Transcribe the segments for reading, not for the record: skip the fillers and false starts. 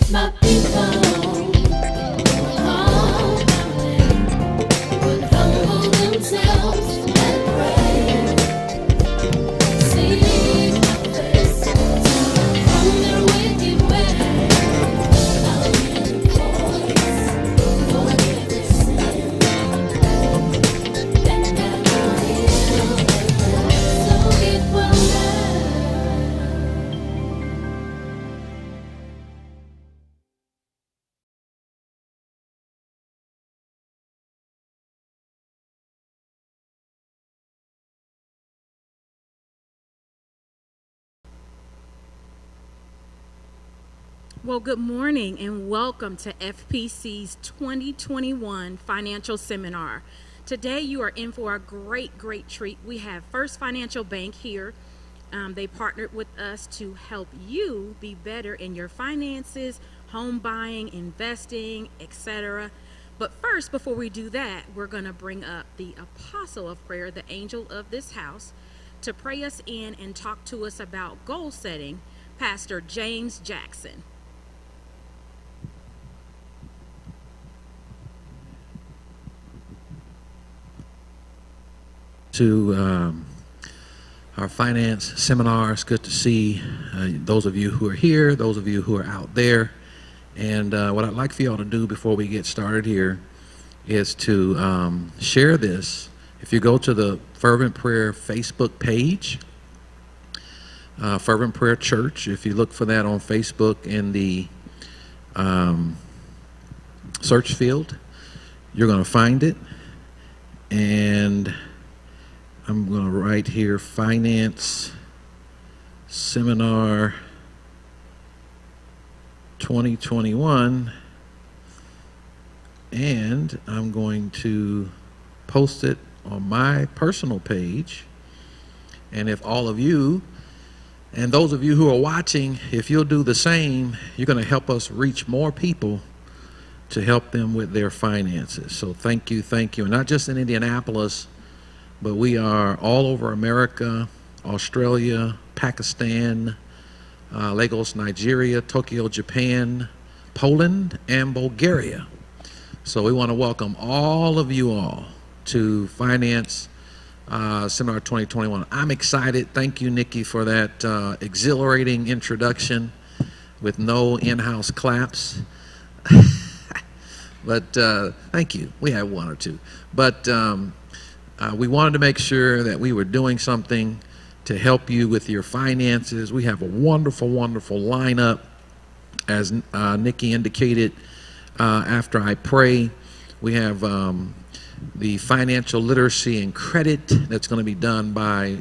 My people call my name, would humble themselves and pray, seek my face, turn from their wicked way. I'll hear their voice, forgive their sin, and I will heal their land. So it will Well, good morning and welcome to FPC's 2021 Financial Seminar. Today you are in for a great treat. We have First Financial Bank here. They partnered with us to help you be better in your finances, home buying, investing, etc. But first, before we do that, we're going to bring up the apostle of prayer, the angel of this house, to pray us in and talk to us about goal setting, Pastor James Jackson. To our finance seminar. It's good to see those of you who are here, those of you who are out there. And what I'd like for y'all to do before we get started here is to share this. If you go to the Fervent Prayer Facebook page, Fervent Prayer Church, if you look for that on Facebook in the search field, you're going to find it. And I'm going to write here, Finance Seminar 2021, and I'm going to post it on my personal page. And if all of you, and those of you who are watching, if you'll do the same, you're going to help us reach more people to help them with their finances. So thank you, and not just in Indianapolis, but we are all over America, Australia, Pakistan, Lagos, Nigeria, Tokyo, Japan, Poland, and Bulgaria. So we want to welcome all of you all to Finance Seminar 2021. I'm excited. Thank you, Nikki, for that exhilarating introduction with no in-house claps. But thank you. We had one or two. But we wanted to make sure that we were doing something to help you with your finances. We have a wonderful lineup, as Nikki indicated. After I pray, we have the financial literacy and credit that's going to be done by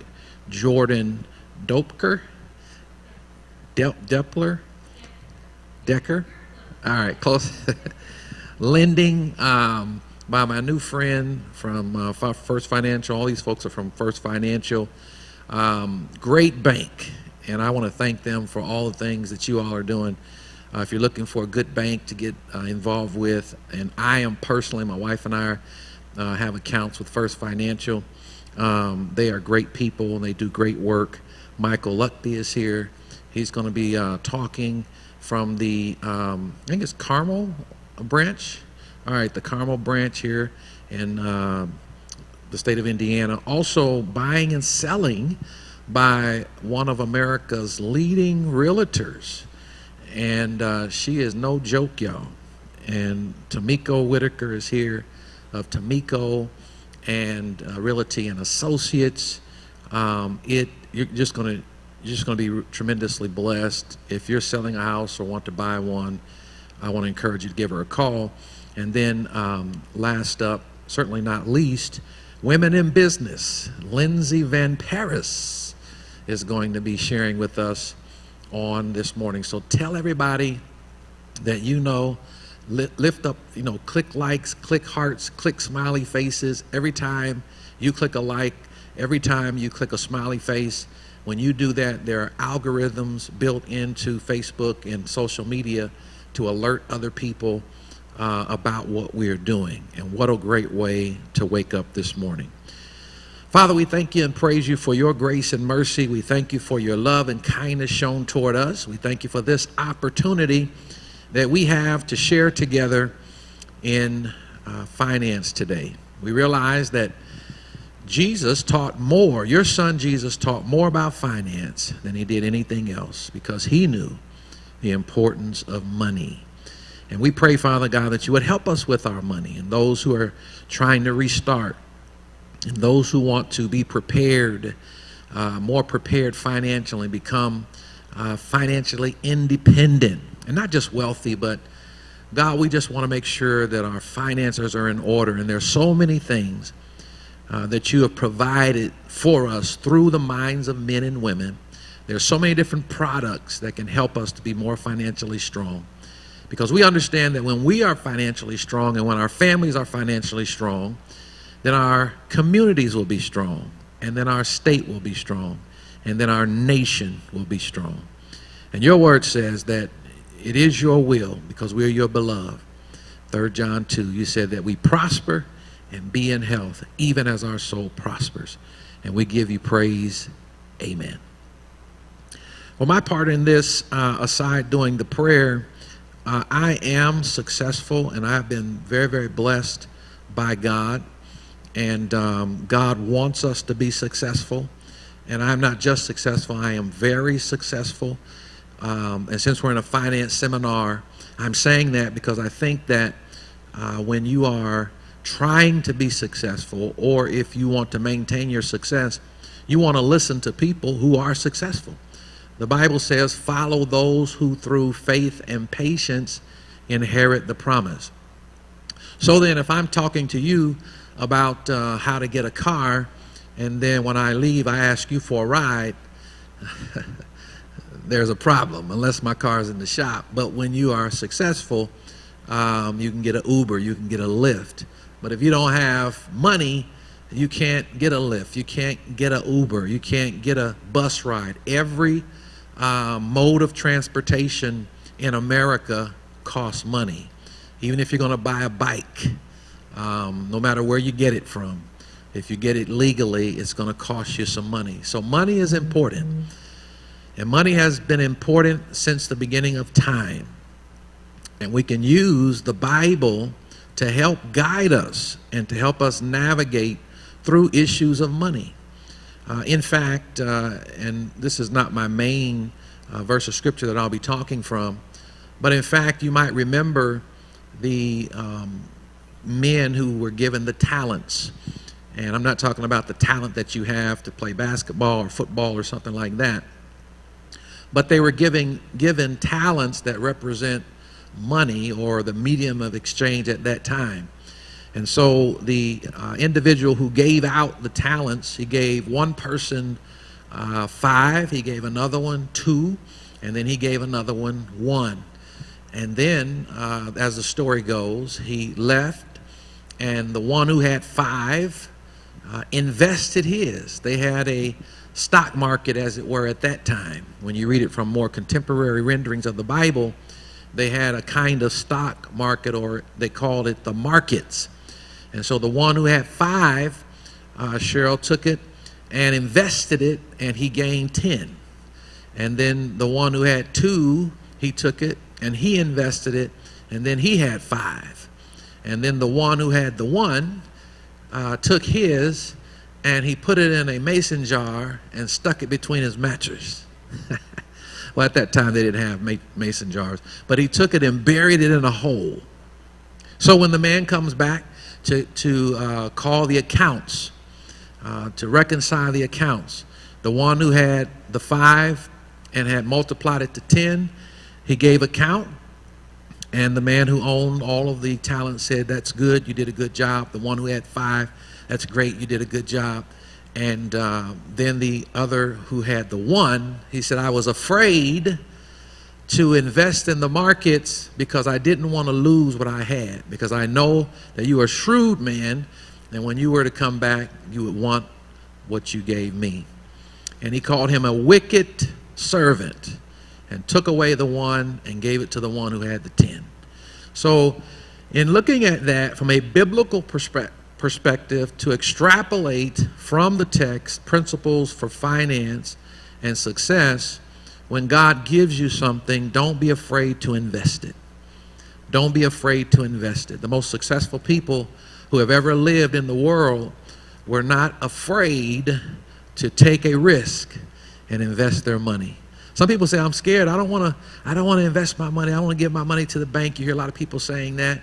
Jordan Decker. All right, close. Lending by my new friend from First Financial. All these folks are from First Financial. Great bank, and I want to thank them for all the things that you all are doing. If you're looking for a good bank to get involved with, and I am personally, my wife and I have accounts with First Financial. They are great people, and they do great work. Michael Luckby is here. He's going to be talking from the, I think it's Carmel branch. All right, the Carmel branch here in the state of Indiana. Also buying and selling by one of America's leading realtors. And she is no joke, y'all. And Tamiko Whitaker is here of Tamiko and Realty and Associates. You're just going to be tremendously blessed. If you're selling a house or want to buy one, I want to encourage you to give her a call. And then last up, certainly not least, Women in Business. Lindsay Van Paris is going to be sharing with us on this morning. So tell everybody that you know, lift up, click likes, click hearts, click smiley faces. Every time you click a like, every time you click a smiley face, when you do that, there are algorithms built into Facebook and social media to alert other people about what we're doing. And what a great way to wake up this morning. Father, we thank you and praise you for your grace and mercy. We thank you for your love and kindness shown toward us. We thank you for this opportunity that we have to share together in finance today. We realize that Jesus taught more, your son Jesus taught more about finance than he did anything else, because he knew the importance of money. And we pray, Father God, that you would help us with our money, and those who are trying to restart, and those who want to be prepared, more prepared financially, become financially independent, and not just wealthy, but God, we just want to make sure that our finances are in order. And there's so many things that you have provided for us through the minds of men and women. There's so many different products that can help us to be more financially strong, because we understand that when we are financially strong and when our families are financially strong, then our communities will be strong, and then our state will be strong, and then our nation will be strong. And your word says that it is your will, because we are your beloved. 3 John 2, you said that we prosper and be in health, even as our soul prospers. And we give you praise. Amen. Well, my part in this, aside doing the prayer, I am successful, and I've been very, very blessed by God. And God wants us to be successful. And I'm not just successful, I am very successful. And since we're in a finance seminar, I'm saying that because I think that when you are trying to be successful, or if you want to maintain your success, you want to listen to people who are successful. The Bible says, follow those who through faith and patience inherit the promise. So then if I'm talking to you about how to get a car, and then when I leave I ask you for a ride, there's a problem, unless my car is in the shop. But when you are successful, you can get an Uber, you can get a Lyft. But if you don't have money, you can't get a Lyft, you can't get an Uber, you can't get a bus ride. Every mode of transportation in America costs money. Even if you're going to buy a bike, no matter where you get it from, if you get it legally, it's going to cost you some money. So money is important. And money has been important since the beginning of time. And we can use the Bible to help guide us and to help us navigate through issues of money. In fact, and this is not my main verse of scripture that I'll be talking from, but in fact, you might remember the men who were given the talents. And I'm not talking about the talent that you have to play basketball or football or something like that. But they were given talents that represent money, or the medium of exchange at that time. And so the individual who gave out the talents, he gave one person 5, he gave another one 2, and then he gave another one 1. And then, as the story goes, he left, and the one who had 5 invested his. They had a stock market, as it were, at that time. When you read it from more contemporary renderings of the Bible, they had a kind of stock market, or they called it the markets. And so the one who had 5, Cheryl, took it and invested it, and he gained 10. And then the one who had 2, he took it and he invested it, and then he had 5. And then the one who had the 1 took his, and he put it in a mason jar and stuck it between his mattress. Well, at that time they didn't have mason jars, but he took it and buried it in a hole. So when the man comes back to call the accounts, to reconcile the accounts, the one who had the 5 and had multiplied it to 10, he gave account, and the man who owned all of the talents said, "That's good, you did a good job." The one who had 5, "That's great, you did a good job." And then the other who had the 1, he said, "I was afraid to invest in the markets because I didn't want to lose what I had, because I know that you are a shrewd man, and when you were to come back, you would want what you gave me." And he called him a wicked servant, and took away the 1 and gave it to the one who had the 10. So in looking at that from a biblical perspective, to extrapolate from the text principles for finance and success, when God gives you something, don't be afraid to invest it. don't be afraid to invest it. The most successful people who have ever lived in the world were not afraid to take a risk and invest their money. Some people say, I'm scared. I don't want to invest my money. I want to give my money to the bank. You hear a lot of people saying that.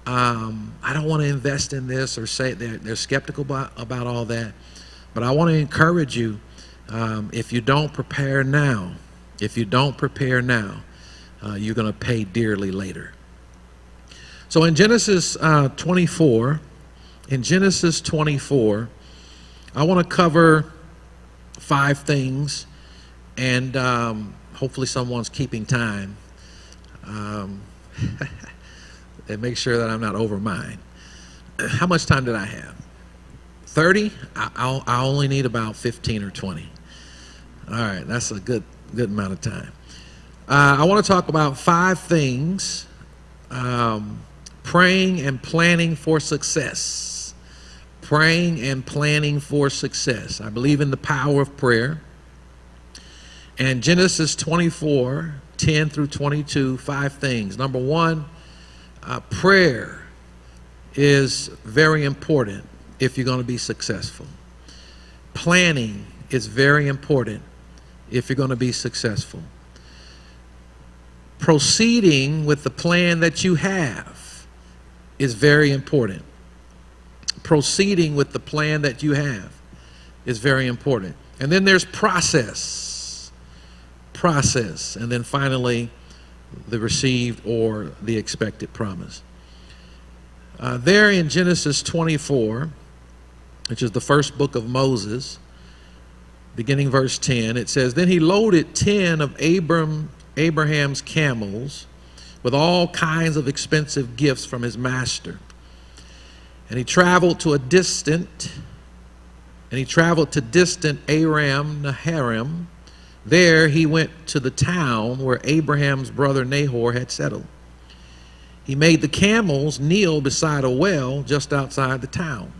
I don't want to invest in this, or say they're skeptical about all that. But I want to encourage you, if you don't prepare now, you're going to pay dearly later. So in Genesis 24, I want to cover 5 things, and hopefully someone's keeping time. And make sure that I'm not over mine. How much time did I have? 30? I only need about 15 or 20. All right, that's a good amount of time. I want to talk about 5 things. Praying and planning for success. Praying and planning for success. I believe in the power of prayer. And Genesis 24, 10 through 22, 5 things. Number 1, prayer is very important if you're going to be successful. Planning is very important if you're going to be successful. Proceeding with the plan that you have is very important. Proceeding with the plan that you have is very important. And then there's process, and then finally the received or the expected promise. There in Genesis 24, which is the first book of Moses, beginning verse 10, it says, Then he loaded 10 of Abraham's camels with all kinds of expensive gifts from his master. And he traveled to distant Aram Naharaim. There he went to the town where Abraham's brother Nahor had settled. He made the camels kneel beside a well just outside the town.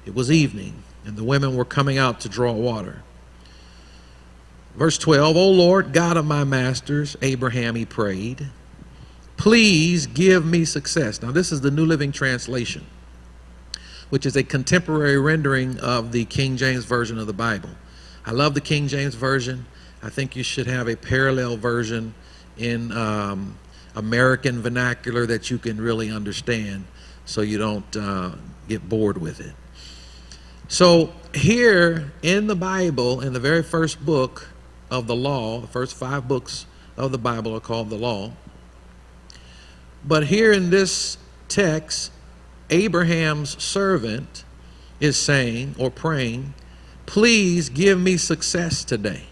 It was evening, and the women were coming out to draw water. Verse 12, O Lord, God of my masters, Abraham, he prayed, please give me success. Now this is the New Living Translation, which is a contemporary rendering of the King James Version of the Bible. I love the King James Version. I think you should have a parallel version in American vernacular that you can really understand, so you don't get bored with it. So here in the Bible, in the very first book of the law, the first 5 books of the Bible are called the law. But here in this text, Abraham's servant is saying or praying, please give me success today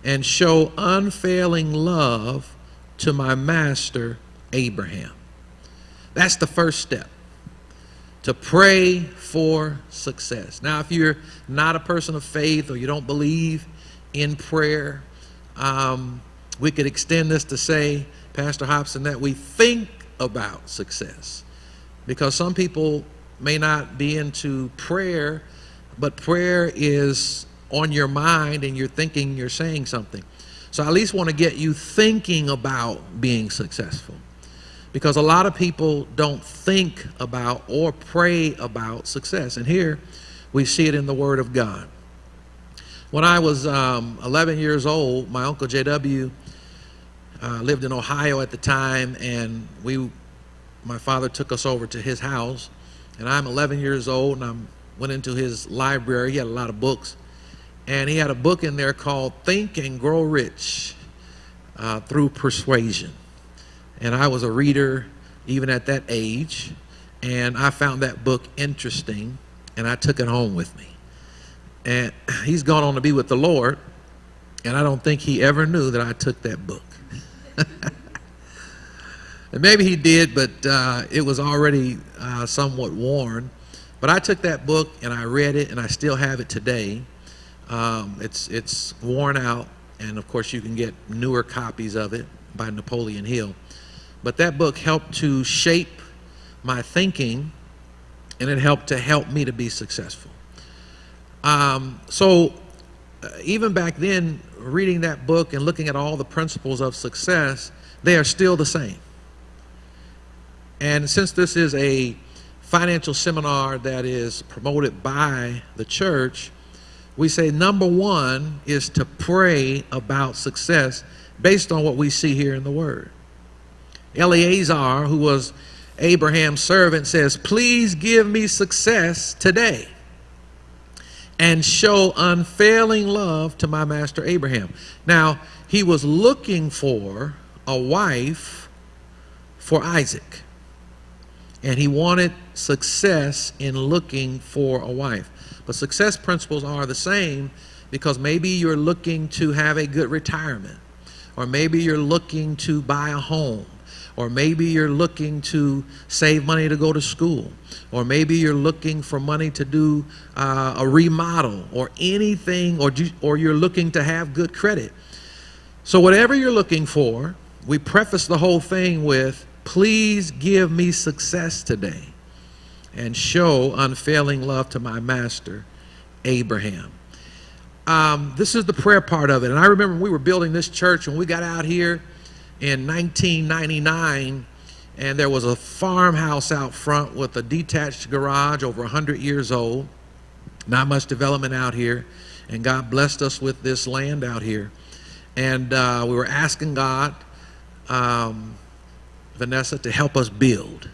and show unfailing love to my master Abraham. That's the first step, to pray for success. Now, if you're not a person of faith or you don't believe in prayer, we could extend this to say, Pastor Hobson, that we think about success. Because some people may not be into prayer, but prayer is on your mind and you're thinking, you're saying something. So I at least want to get you thinking about being successful. Because a lot of people don't think about or pray about success. And here we see it in the Word of God. When I was 11 years old, my Uncle J.W. lived in Ohio at the time, and my father took us over to his house. And I'm 11 years old, and I went into his library. He had a lot of books. And he had a book in there called Think and Grow Rich Through Persuasion. And I was a reader even at that age. And I found that book interesting, and I took it home with me. And he's gone on to be with the Lord, and I don't think he ever knew that I took that book. And maybe he did, but it was already somewhat worn. But I took that book and I read it, and I still have it today. It's worn out, and of course you can get newer copies of it by Napoleon Hill. But that book helped to shape my thinking, and it helped to help me to be successful. So even back then, reading that book and looking at all the principles of success, they are still the same. And since this is a financial seminar that is promoted by the church, we say number one is to pray about success based on what we see here in the Word. Eleazar, who was Abraham's servant, says, "Please give me success today and show unfailing love to my master Abraham." Now, he was looking for a wife for Isaac, and he wanted success in looking for a wife. But success principles are the same, because maybe you're looking to have a good retirement, or maybe you're looking to buy a home, or maybe you're looking to save money to go to school, or maybe you're looking for money to do a remodel or anything, or you're looking to have good credit. So whatever you're looking for, we preface the whole thing with, "Please give me success today and show unfailing love to my master Abraham." This is the prayer part of it. And I remember when we were building this church, when we got out here in 1999, and there was a farmhouse out front with a detached garage, over 100 years old, not much development out here, and God blessed us with this land out here. And we were asking God, Vanessa, to help us build.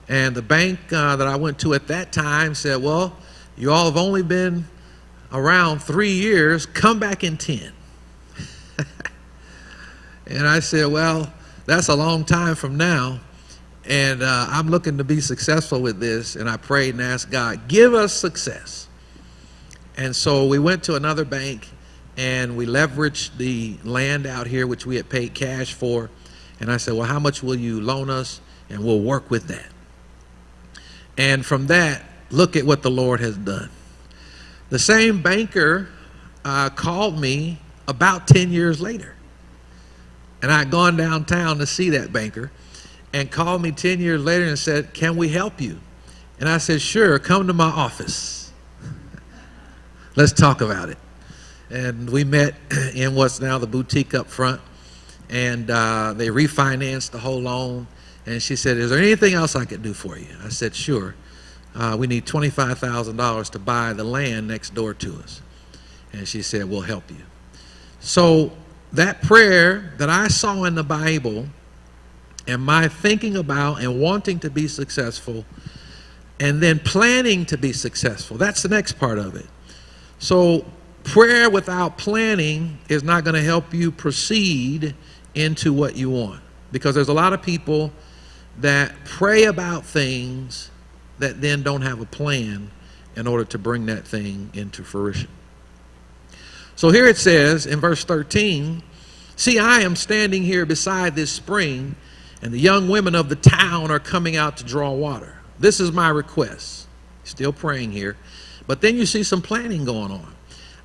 And the bank that I went to at that time said, "Well, you all have only been around 3 years, come back in 10. And I said, "Well, that's a long time from now, and I'm looking to be successful with this." And I prayed and asked God, "Give us success." And so we went to another bank, and we leveraged the land out here, which we had paid cash for. And I said, "Well, how much will you loan us? And we'll work with that." And from that, look at what the Lord has done. The same banker called me about 10 years later. And I had gone downtown to see that banker, and called me 10 years later and said, "Can we help you?" And I said, "Sure, come to my office. Let's talk about it." And we met in what's now the boutique up front, and they refinanced the whole loan. And she said, "Is there anything else I could do for you?" I said, "Sure. We need $25,000 to buy the land next door to us." And she said, "We'll help you." So that prayer that I saw in the Bible, and my thinking about and wanting to be successful, and then planning to be successful, that's the next part of it. So prayer without planning is not going to help you proceed into what you want, because there's a lot of people that pray about things that then don't have a plan in order to bring that thing into fruition. So here it says in verse 13, "See, I am standing here beside this spring, and the young women of the town are coming out to draw water. This is my request." Still praying here. But then you see some planning going on.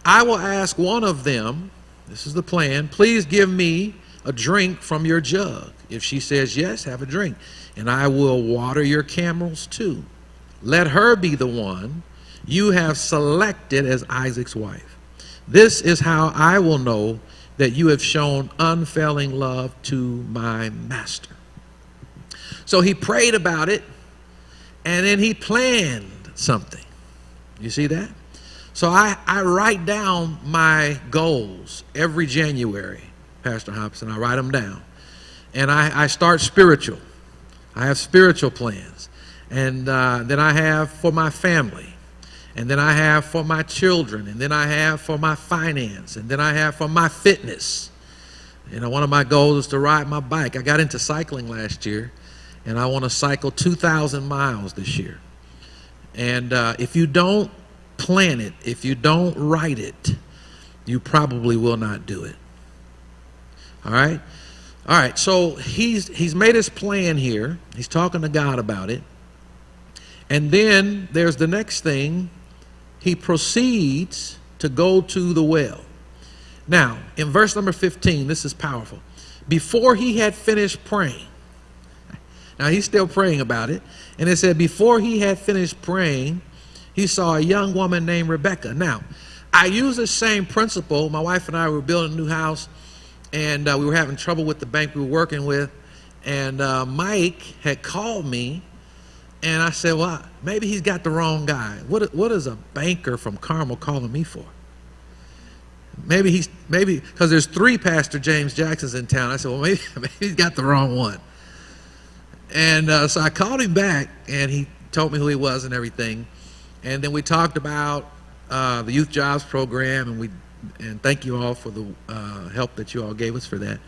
"I will ask one of them," this is the plan, "please give me a drink from your jug. If she says yes, have a drink. And I will water your camels too. Let her be the one you have selected as Isaac's wife. This is how I will know that you have shown unfailing love to my master." So he prayed about it, and then he planned something. You see that? So I write down my goals every January, Pastor Hobson. I write them down. And I start spiritual. I have spiritual plans. And then I have for my family. And then I have for my children. And then I have for my finance. And then I have for my fitness. You know, one of my goals is to ride my bike. I got into cycling last year, and I want to cycle 2,000 miles this year. And if you don't plan it, if you don't write it, you probably will not do it. All right? All right, so he's made his plan here. He's talking to God about it. And then there's the next thing. He proceeds to go to the well. Now, in verse number 15, this is powerful. Before he had finished praying, now he's still praying about it, and it said before he had finished praying, he saw a young woman named Rebecca. Now, I use the same principle. My wife and I were building a new house, and we were having trouble with the bank we were working with, And Mike had called me, and I said, well, maybe he's got the wrong guy. What is a banker from Carmel calling me for? Maybe because there's 3 Pastor James Jacksons in town. I said, well, maybe he's got the wrong one. And so I called him back, and he told me who he was and everything. And then we talked about the Youth Jobs Program, and thank you all for the help that you all gave us for that.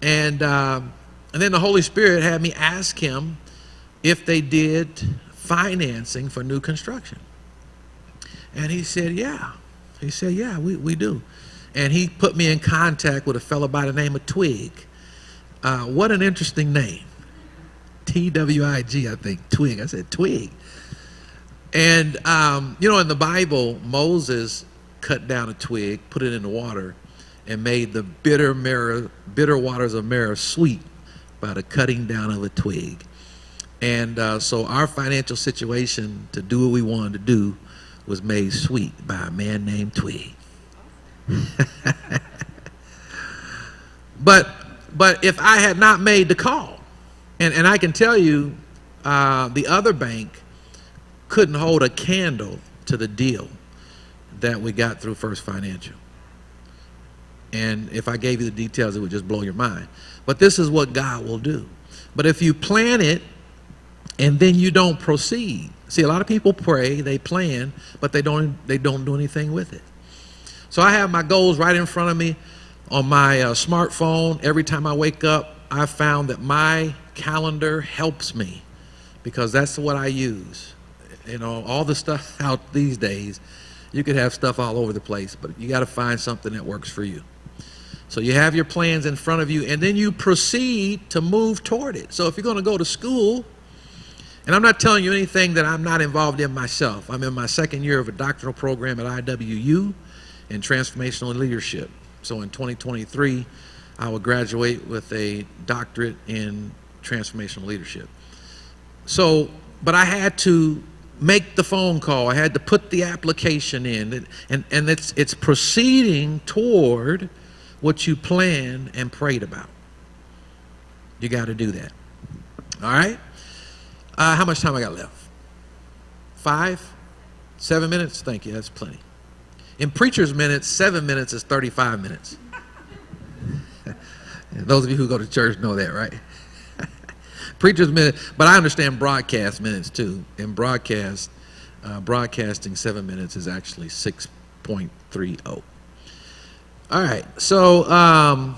And then the Holy Spirit had me ask him if they did financing for new construction. And he said, yeah. He said, yeah, we do. And he put me in contact with a fellow by the name of Twig. What an interesting name. Twig, I think. Twig. I said, Twig. And, in the Bible, Moses cut down a twig, put it in the water, and made the bitter waters of Marah sweet by the cutting down of a twig. And so our financial situation to do what we wanted to do was made sweet by a man named Twig. But if I had not made the call, and I can tell you, the other bank couldn't hold a candle to the deal that we got through First Financial. And if I gave you the details, it would just blow your mind. But this is what God will do. But if you plan it and then you don't proceed, see, a lot of people pray, they plan, but they don't do anything with it. So I have my goals right in front of me on my smartphone. Every time I wake up, I found that my calendar helps me because that's what I use. All the stuff out these days, you could have stuff all over the place, but you got to find something that works for you. So you have your plans in front of you, and then you proceed to move toward it. So if you're going to go to school, and I'm not telling you anything that I'm not involved in myself. I'm in my 2nd year of a doctoral program at IWU in transformational leadership. So in 2023, I will graduate with a doctorate in transformational leadership. So, but I had to make the phone call. I had to put the application in, and it's proceeding toward what you planned and prayed about. You got to do that. All right? How much time I got left? 5? 7 minutes? Thank you. That's plenty. In preacher's minutes, 7 minutes is 35 minutes. Those of you who go to church know that, right? Preacher's minute, but I understand broadcast minutes too. In broadcasting 7 minutes is actually 6.30. All right, so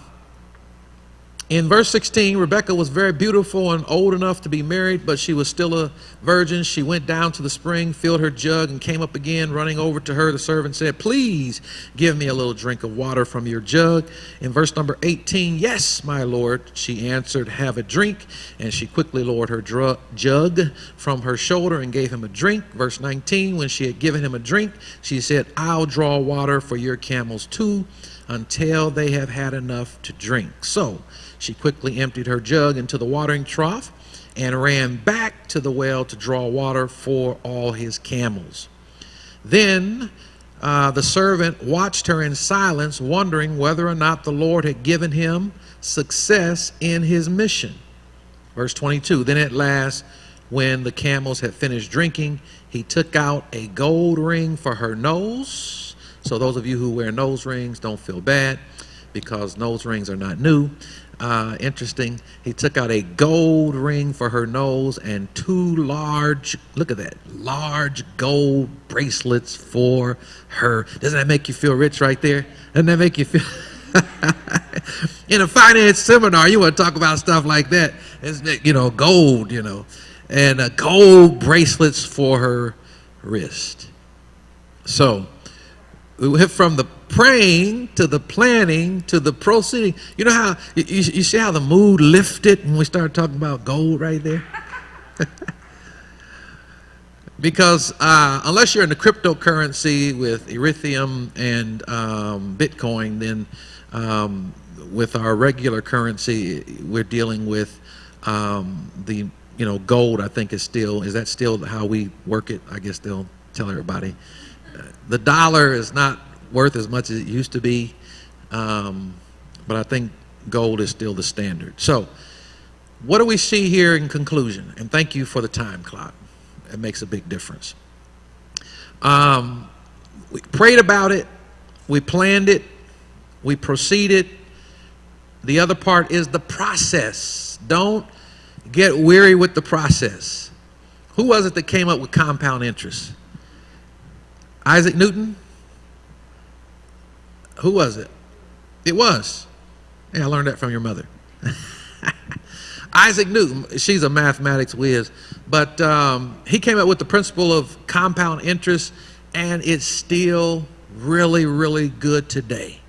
in verse 16, Rebekah was very beautiful and old enough to be married, but she was still a virgin. She went down to the spring, filled her jug, and came up again. Running over to her, the servant said, please give me a little drink of water from your jug. In verse number 18, yes, my lord, she answered, have a drink. And she quickly lowered her jug from her shoulder and gave him a drink. Verse 19, when she had given him a drink, she said, I'll draw water for your camels too, until they have had enough to drink. So she quickly emptied her jug into the watering trough and ran back to the well to draw water for all his camels. Then the servant watched her in silence, wondering whether or not the Lord had given him success in his mission. Verse 22, then at last, when the camels had finished drinking, he took out a gold ring for her nose. So those of you who wear nose rings, don't feel bad because nose rings are not new. Interesting. He took out a gold ring for her nose and 2 large, look at that, large gold bracelets for her. Doesn't that make you feel rich right there? Doesn't that make you feel? In a finance seminar, you want to talk about stuff like that. It's, gold, and gold bracelets for her wrist. So we went from the praying to the planning to the proceeding. You know how you see how the mood lifted when we started talking about gold right there? Because unless you're in the cryptocurrency with Ethereum and Bitcoin, then with our regular currency, we're dealing with the gold. I think is that still how we work it? I guess they'll tell everybody. The dollar is not worth as much as it used to be, but I think gold is still the standard. So What do we see here in conclusion? And thank you for the time clock. It makes a big difference. We prayed about it. We planned it. We proceeded. The other part is the process. Don't get weary with the process. Who was it that came up with compound interest? Isaac Newton? Who was it? It was. Yeah, I learned that from your mother. Isaac Newton, she's a mathematics whiz, but he came up with the principle of compound interest, and it's still really, really good today.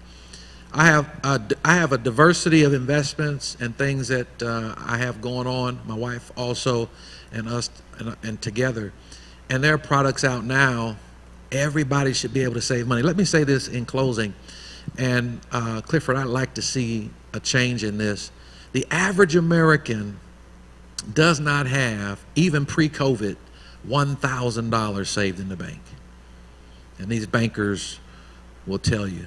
I have a diversity of investments and things that I have going on. My wife also, and us, and together, and there are products out now. Everybody should be able to save money. Let me say this in closing, and Clifford, I'd like to see a change in this. The average American does not have, even pre-COVID, $1,000 saved in the bank. And these bankers will tell you.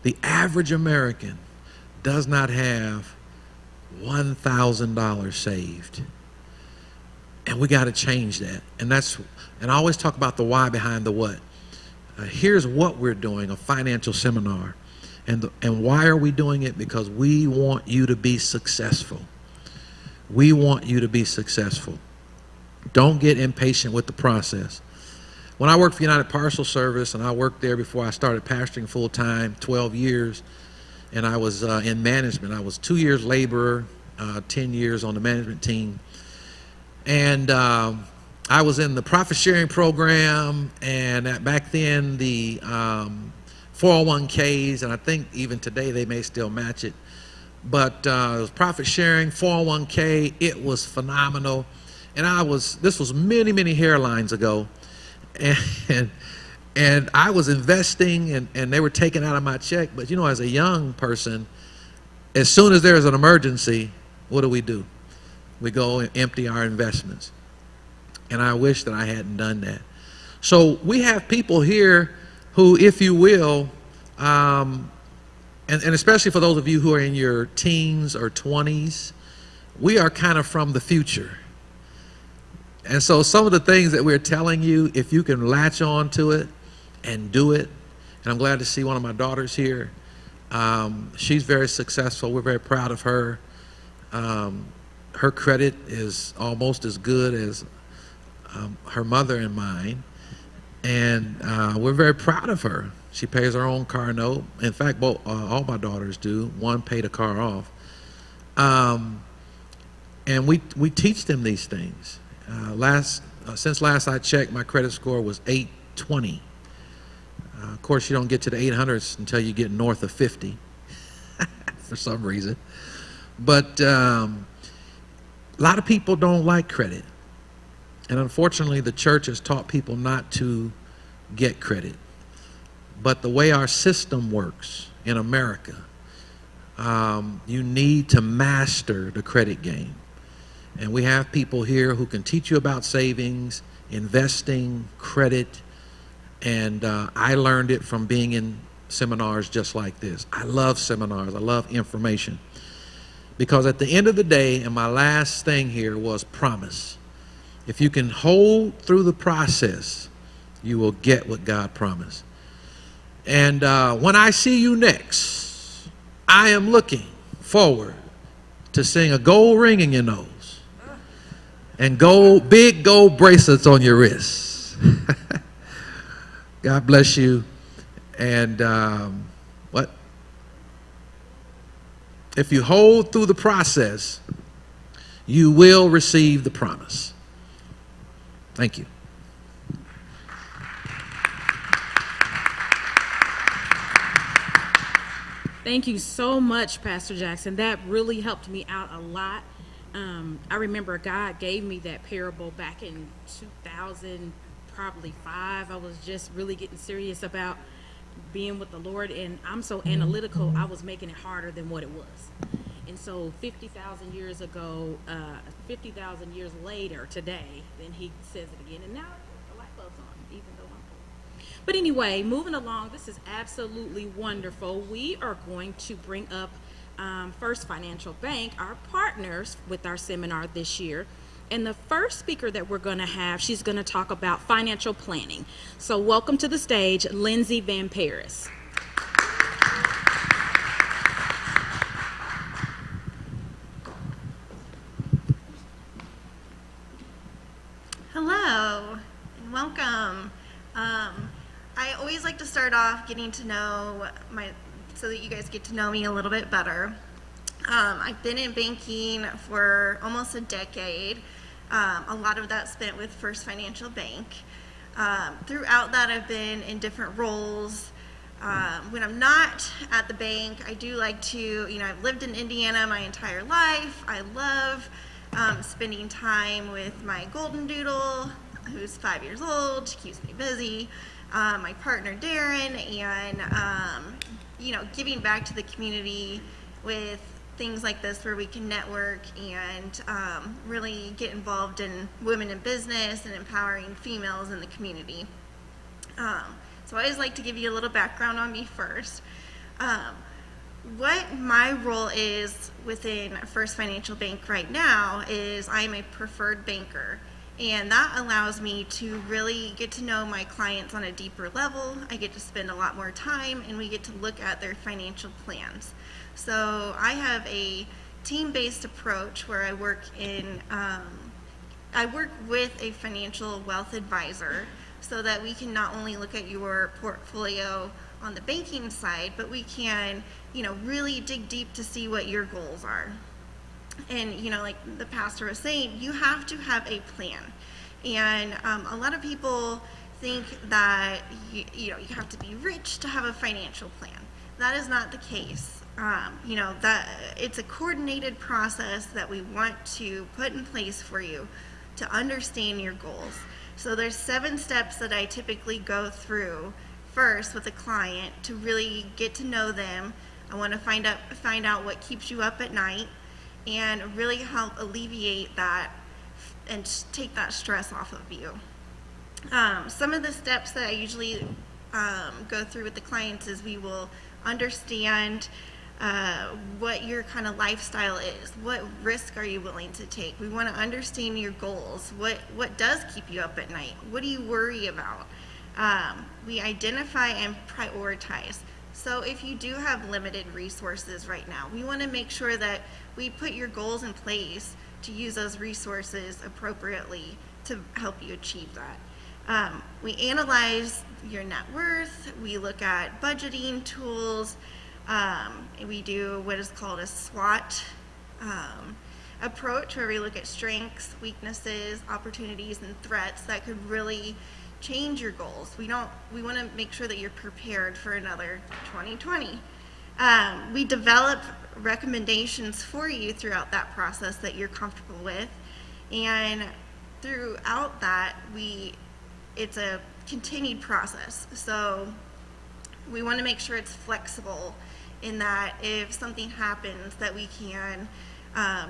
The average American does not have $1,000 saved. And we got to change that. And I always talk about the why behind the what. Here's what we're doing, a financial seminar. And why are we doing it? Because we want you to be successful. We want you to be successful. Don't get impatient with the process. When I worked for United Parcel Service, and I worked there before I started pastoring full-time, 12 years, and I was in management. I was 2 years laborer, 10 years on the management team. And I was in the profit sharing program, and back then the 401ks, and I think even today they may still match it. But it was profit sharing, 401k, it was phenomenal. And this was many, many hairlines ago. And I was investing, and they were taking out of my check. But you know, as a young person, as soon as there's an emergency, what do? We go and empty our investments. And I wish that I hadn't done that. So we have people here who, if you will, and especially for those of you who are in your teens or 20s, we are kind of from the future. And so some of the things that we're telling you, if you can latch on to it and do it, and I'm glad to see one of my daughters here. She's very successful. We're very proud of her. Her credit is almost as good as her mother and mine. And we're very proud of her. She pays her own car note. In fact, all my daughters do. One paid a car off. And we teach them these things. Since last I checked, my credit score was 820. Of course, you don't get to the 800s until you get north of 50 for some reason. But a lot of people don't like credit. And unfortunately, the church has taught people not to get credit. But the way our system works in America, you need to master the credit game. And we have people here who can teach you about savings, investing, credit, and I learned it from being in seminars just like this. I love seminars. I love information. Because at the end of the day, and my last thing here was promise. If you can hold through the process, you will get what God promised. And when I see you next, I am looking forward to seeing a gold ring in your nose and big gold bracelets on your wrists. God bless you. And if you hold through the process, you will receive the promise. Thank you. Thank you so much, Pastor Jackson. That really helped me out a lot. I remember God gave me that parable back in 2000, probably 5. I was just really getting serious about being with the Lord, and I'm so analytical, I was making it harder than what it was. And so 50,000 years ago, 50,000 years later today, then he says it again, and now the light bulb's on, even though I'm cold. But anyway, moving along, this is absolutely wonderful. We are going to bring up First Financial Bank, are partners with our seminar this year. And the first speaker that we're going to have, she's going to talk about financial planning. So welcome to the stage, Lindsay Van Paris. Hello and welcome. I always like to start off getting to know so that you guys get to know me a little bit better. I've been in banking for almost a decade. A lot of that spent with First Financial Bank. Throughout that, I've been in different roles. When I'm not at the bank, I do like to, I've lived in Indiana my entire life. I love spending time with my golden doodle, who's 5 years old. She keeps me busy. My partner Darren, and giving back to the community with things like this where we can network and really get involved in women in business and empowering females in the community. So I always like to give you a little background on me first. What my role is within First Financial Bank right now is I'm a preferred banker, and that allows me to really get to know my clients on a deeper level. I get to spend a lot more time, and we get to look at their financial plans. So I have a team-based approach where I work with a financial wealth advisor so that we can not only look at your portfolio on the banking side, but we can, really dig deep to see what your goals are. And, like the pastor was saying, you have to have a plan. And a lot of people think that, you have to be rich to have a financial plan. That is not the case. That it's a coordinated process that we want to put in place for you to understand your goals. So there's 7 steps that I typically go through first with a client to really get to know them. I want to find out what keeps you up at night and really help alleviate that and take that stress off of you. Some of the steps that I usually go through with the clients is we will understand what your kind of lifestyle is. What risk are you willing to take? We want to understand your goals. What does keep you up at night? What do you worry about? We identify and prioritize. So if you do have limited resources right now, we want to make sure that we put your goals in place to use those resources appropriately to help you achieve that. We analyze your net worth. We look at budgeting tools. We do what is called a SWOT approach, where we look at strengths, weaknesses, opportunities, and threats that could really change your goals. We want to make sure that you're prepared for another 2020. We develop recommendations for you throughout that process that you're comfortable with, and throughout that, it's a continued process. So we want to make sure it's flexible in that if something happens that we can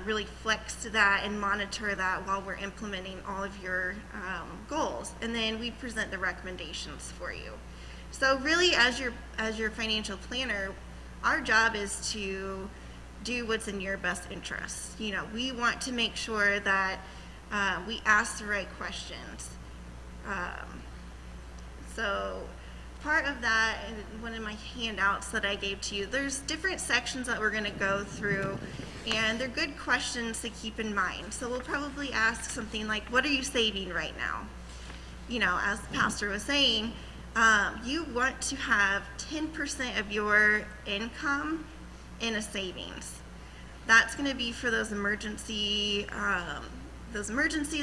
really flex to that and monitor that while we're implementing all of your goals. And then we present the recommendations for you. So really, as your financial planner, our job is to do what's in your best interest. We want to make sure that we ask the right questions. So part of that, in one of my handouts that I gave to you, there's different sections that we're going to go through, and they're good questions to keep in mind. So we'll probably ask something like, what are you saving right now? As the pastor was saying, you want to have 10% of your income in a savings. That's going to be for those emergencies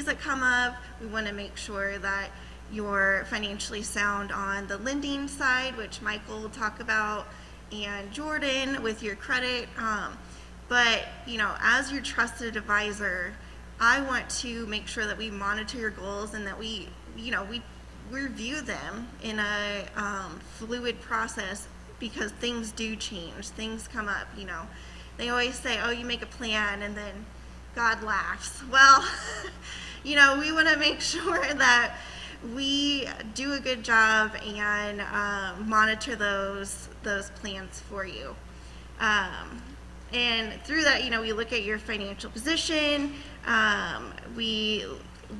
that come up. We want to make sure that you're financially sound on the lending side, which Michael will talk about, and Jordan with your credit. But as your trusted advisor, I want to make sure that we monitor your goals and that we review them in a fluid process, because things do change, things come up. They always say, oh, you make a plan and then God laughs. Well, we want to make sure that we do a good job and monitor those plans for you. And through that, we look at your financial position. We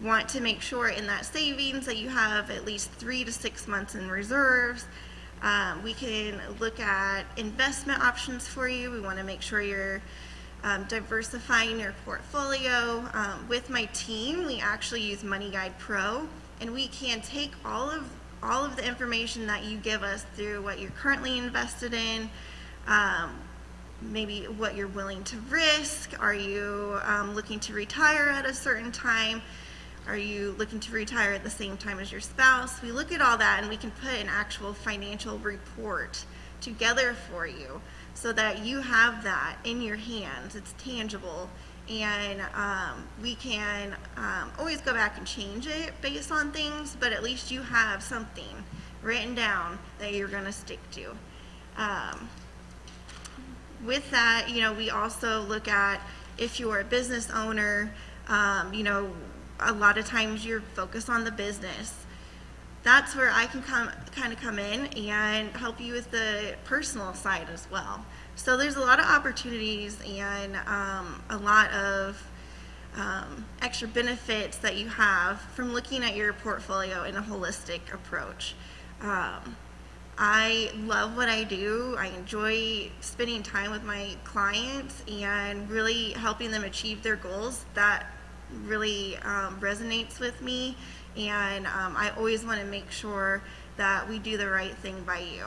want to make sure in that savings that you have at least 3 to 6 months in reserves. We can look at investment options for you. We want to make sure you're diversifying your portfolio. With my team, we actually use Money Guide Pro, and we can take all of the information that you give us through what you're currently invested in, maybe what you're willing to risk. Are you looking to retire at a certain time? Are you looking to retire at the same time as your spouse? We look at all that, and we can put an actual financial report together for you so that you have that in your hands. It's tangible, and we can always go back and change it based on things, but at least you have something written down that you're going to stick to. With that, we also look at if you're a business owner, a lot of times you're focused on the business. That's where I can come in and help you with the personal side as well. So there's a lot of opportunities and a lot of extra benefits that you have from looking at your portfolio in a holistic approach. I love what I do. I enjoy spending time with my clients and really helping them achieve their goals. That really resonates with me, and I always want to make sure that we do the right thing by you.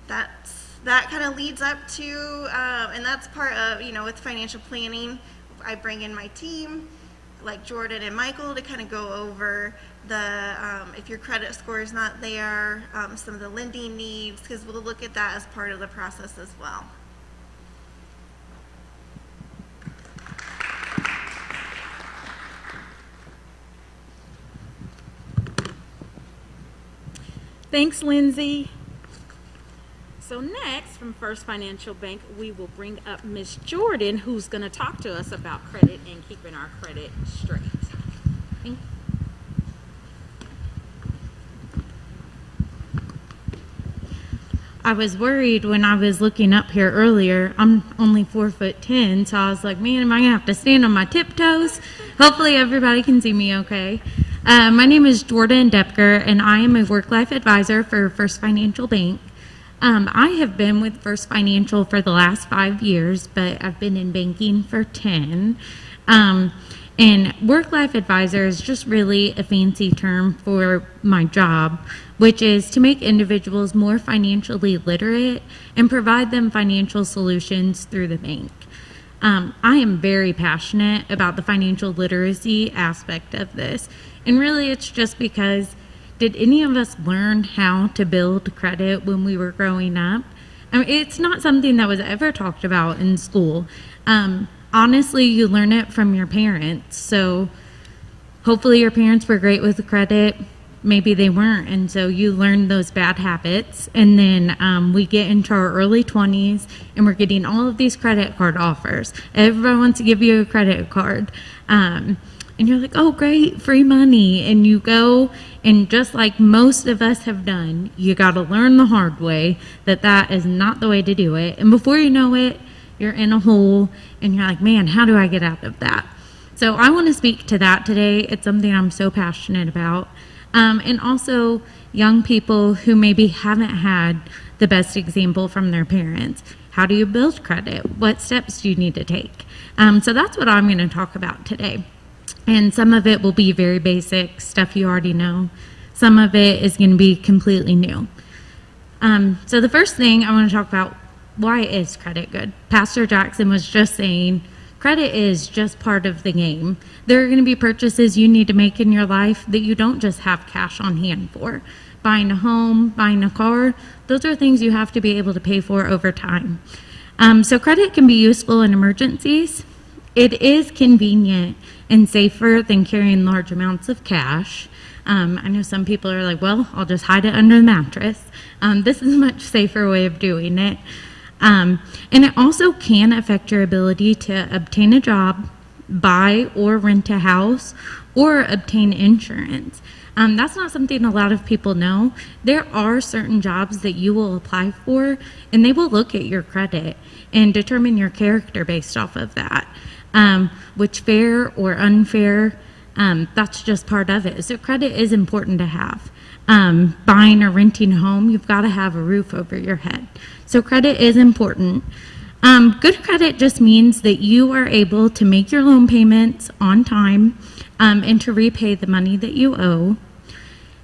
That kind of leads up to, and that's part of, with financial planning, I bring in my team, like Jordan and Michael, to kind of go over the, if your credit score is not there, some of the lending needs, because we'll look at that as part of the process as well. Thanks, Lindsay. So next, from First Financial Bank, we will bring up Ms. Jordan, who's going to talk to us about credit and keeping our credit straight. Thank you. I was worried when I was looking up here earlier. I'm only 4'10", so I was like, man, am I going to have to stand on my tiptoes? Hopefully everybody can see me okay. My name is Jordan Depker, and I am a work-life advisor for First Financial Bank. I have been with First Financial for the last 5 years, but I've been in banking for 10. And work-life advisor is just really a fancy term for my job, which is to make individuals more financially literate and provide them financial solutions through the bank. I am very passionate about the financial literacy aspect of this. And really, it's just because, did any of us learn how to build credit when we were growing up? I mean, it's not something that was ever talked about in school. Honestly, you learn it from your parents. So hopefully your parents were great with credit. Maybe they weren't. And so you learn those bad habits. And then we get into our early 20s and we're getting all of these credit card offers. Everybody wants to give you a credit card. And you're like, oh, great, free money. And you go, and just like most of us have done, you got to learn the hard way that that is not the way to do it. And before you know it, you're in a hole, and you're like, man, how do I get out of that? So I want to speak to that today. It's something I'm so passionate about. And also young people who maybe haven't had the best example from their parents. How do you build credit? What steps do you need to take? So that's what I'm going to talk about today. And some of it will be very basic, stuff you already know. Some of it is going to be completely new. So the first thing I want to talk about, why is credit good? Pastor Jackson was just saying, credit is just part of the game. There are going to be purchases you need to make in your life that you don't just have cash on hand for. Buying a home, buying a car, those are things you have to be able to pay for over time. So credit can be useful in emergencies. It is convenient and safer than carrying large amounts of cash. I know some people are like, well, I'll just hide it under the mattress. This is a much safer way of doing it. And it also can affect your ability to obtain a job, buy or rent a house, or obtain insurance. That's not something a lot of people know. There are certain jobs that you will apply for, and they will look at your credit and determine your character based off of that. Which fair or unfair, that's just part of it. So credit is important to have. Buying or renting a home, you've got to have a roof over your head. So credit is important. Good credit just means that you are able to make your loan payments on time and to repay the money that you owe.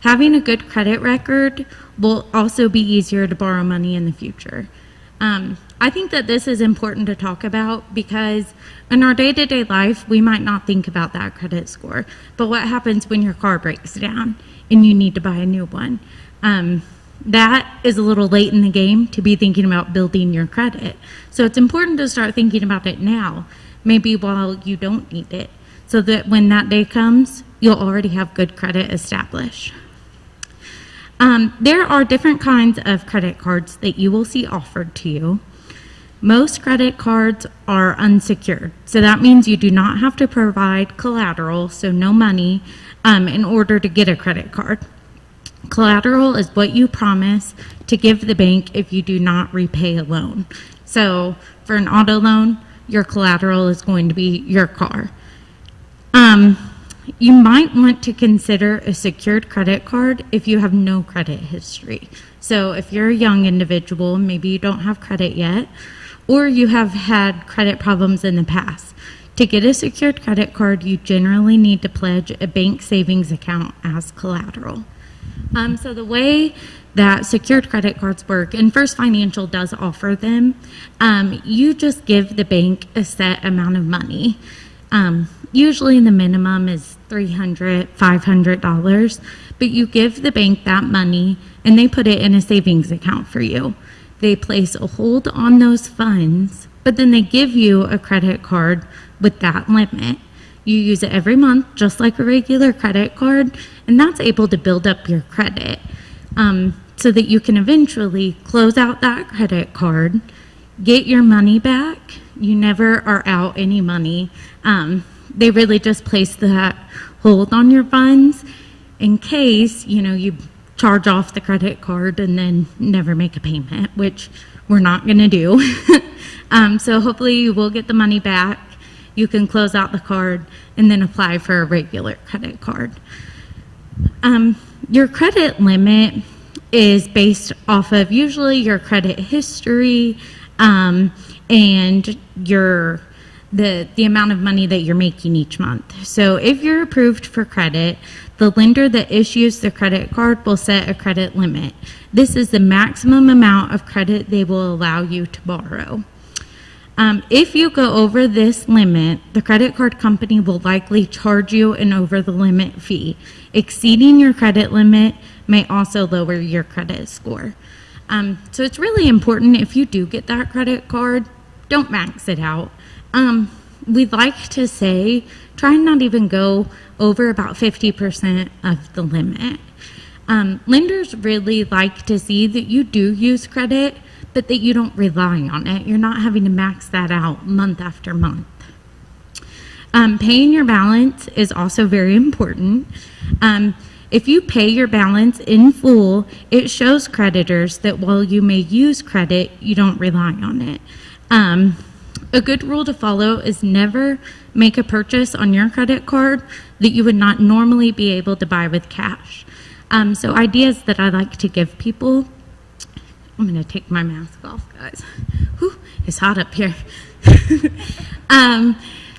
Having a good credit record will also be easier to borrow money in the future. I think that this is important to talk about because in our day-to-day life, we might not think about that credit score. But what happens when your car breaks down and you need to buy a new one? That is a little late in the game to be thinking about building your credit. So it's important to start thinking about it now, maybe while you don't need it, so that when that day comes, you'll already have good credit established. There are different kinds of credit cards that you will see offered to you. Most credit cards are unsecured, so that means you do not have to provide collateral, so no money, in order to get a credit card. Collateral is what you promise to give the bank if you do not repay a loan. So for an auto loan, your collateral is going to be your car. You might want to consider a secured credit card if you have no credit history. So if you're a young individual, maybe you don't have credit yet, or you have had credit problems in the past. To get a secured credit card, you generally need to pledge a bank savings account as collateral. So the way that secured credit cards work, and First Financial does offer them, you just give the bank a set amount of money. Usually the minimum is $300, $500, but you give the bank that money and they put it in a savings account for you. They place a hold on those funds, but then they give you a credit card with that limit. You use it every month, just like a regular credit card, and that's able to build up your credit so that you can eventually close out that credit card, get your money back. You never are out any money. They really just place that hold on your funds in case, you charge off the credit card and then never make a payment, which we're not going to do. So hopefully you will get the money back. You can close out the card and then apply for a regular credit card. Your credit limit is based off of usually your credit history and the amount of money that you're making each month. So if you're approved for credit, the lender that issues the credit card will set a credit limit. This is the maximum amount of credit they will allow you to borrow. If you go over this limit, the credit card company will likely charge you an over the limit fee. Exceeding your credit limit may also lower your credit score. So it's really important if you do get that credit card, don't max it out. We'd like to say, try and not even go over about 50% of the limit. Lenders really like to see that you do use credit, but that you don't rely on it. You're not having to max that out month after month. Paying your balance is also very important. If you pay your balance in full, it shows creditors that while you may use credit, you don't rely on it. A good rule to follow is never make a purchase on your credit card that you would not normally be able to buy with cash. So ideas that I like to give people, I'm gonna take my mask off, guys. Whew, it's hot up here.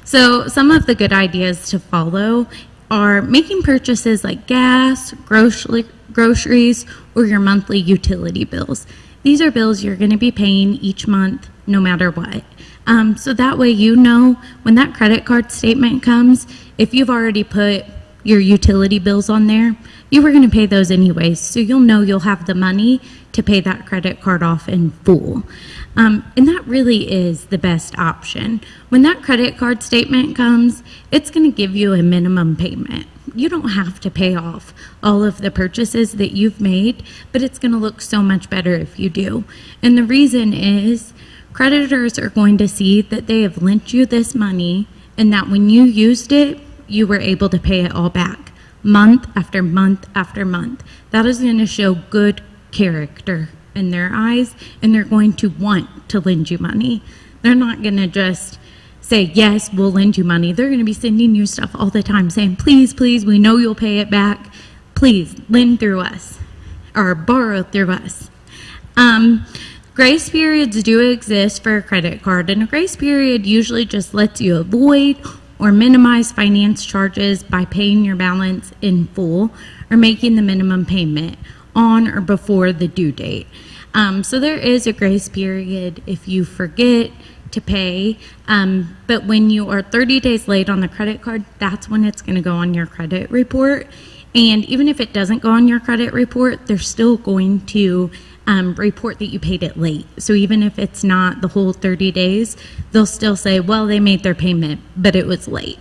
So some of the good ideas to follow are making purchases like gas, groceries, or your monthly utility bills. These are bills you're gonna be paying each month, no matter what. So that way you know when that credit card statement comes, if you've already put your utility bills on there, you were going to pay those anyways. So you'll know you'll have the money to pay that credit card off in full. And that really is the best option. When that credit card statement comes, it's going to give you a minimum payment. You don't have to pay off all of the purchases that you've made, but it's going to look so much better if you do. And the reason is creditors are going to see that they have lent you this money and that when you used it, you were able to pay it all back. month after month after month. That is going to show good character in their eyes, and they're going to want to lend you money. They're not going to just say, yes, we'll lend you money. They're going to be sending you stuff all the time saying, please, please, we know you'll pay it back. Please lend through us or borrow through us. Grace periods do exist for a credit card, and a grace period usually just lets you avoid or minimize finance charges by paying your balance in full or making the minimum payment on or before the due date. So there is a grace period if you forget to pay, but when you are 30 days late on the credit card, that's when it's going to go on your credit report. And even if it doesn't go on your credit report, they're still going to report that you paid it late. So even if it's not the whole 30 days, they'll still say, well, they made their payment, but it was late.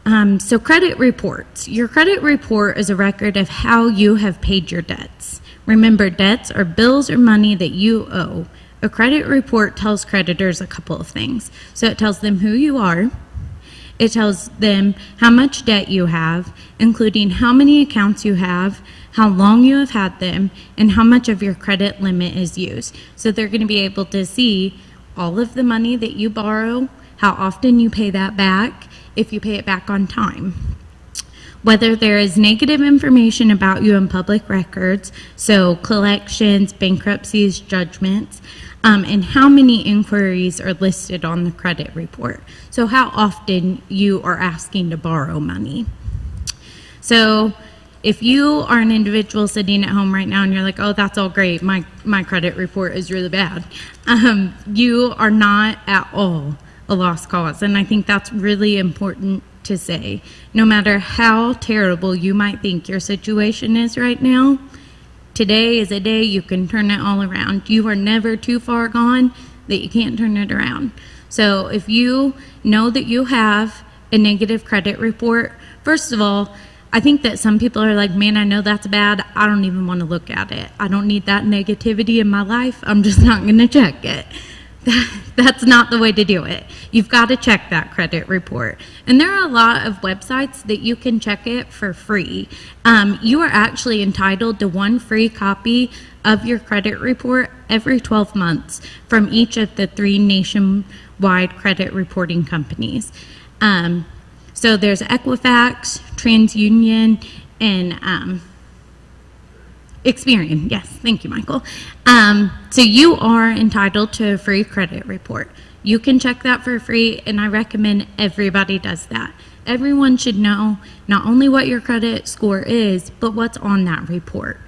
So credit reports. Your credit report is a record of how you have paid your debts. Remember, debts are bills or money that you owe. A credit report tells creditors a couple of things. So it tells them who you are. It tells them how much debt you have, including how many accounts you have, how long you have had them, and how much of your credit limit is used. So they're going to be able to see all of the money that you borrow, how often you pay that back, if you pay it back on time. Whether there is negative information about you in public records, so collections, bankruptcies, judgments, and how many inquiries are listed on the credit report. So how often you are asking to borrow money. So if you are an individual sitting at home right now and you're like, oh, that's all great, my credit report is really bad, you are not at all a lost cause. And I think that's really important to say. No matter how terrible you might think your situation is right now, today is a day you can turn it all around. You are never too far gone that you can't turn it around. So if you know that you have a negative credit report, first of all, I think that some people are like, man, I know that's bad. I don't even want to look at it. I don't need that negativity in my life. I'm just not going to check it. That's not the way to do it. You've got to check that credit report. And there are a lot of websites that you can check it for free. You are actually entitled to one free copy of your credit report every 12 months from each of the 3 nationwide credit reporting companies. So there's Equifax, TransUnion, and Experian. Yes, thank you, Michael. So you are entitled to a free credit report. You can check that for free, and I recommend everybody does that. Everyone should know not only what your credit score is, but what's on that report.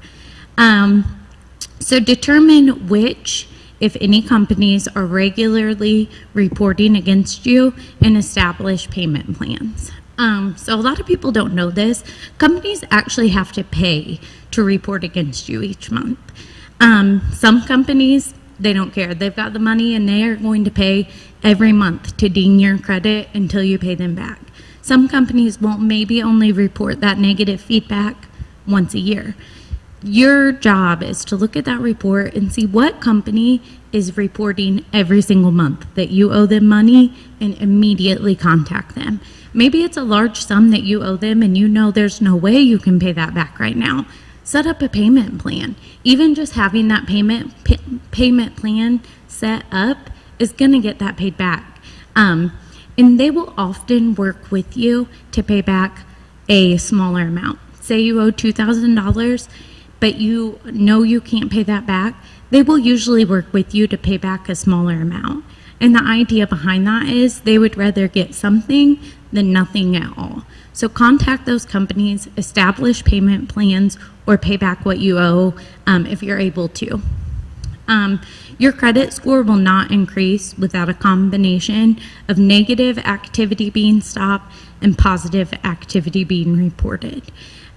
So determine which, if any, companies are regularly reporting against you and establish payment plans. So a lot of people don't know this. Companies actually have to pay to report against you each month. Some companies, they don't care. They've got the money and they are going to pay every month to ding your credit until you pay them back. Some companies will maybe only report that negative feedback once a year. Your job is to look at that report and see what company is reporting every single month that you owe them money and immediately contact them. Maybe it's a large sum that you owe them and you know there's no way you can pay that back right now. Set up a payment plan. Even just having that payment plan set up is going to get that paid back. And they will often work with you to pay back a smaller amount. Say you owe $2,000, but you know you can't pay that back. They will usually work with you to pay back a smaller amount. And the idea behind that is they would rather get something than nothing at all. So contact those companies, establish payment plans, or pay back what you owe if you're able to. Your credit score will not increase without a combination of negative activity being stopped and positive activity being reported.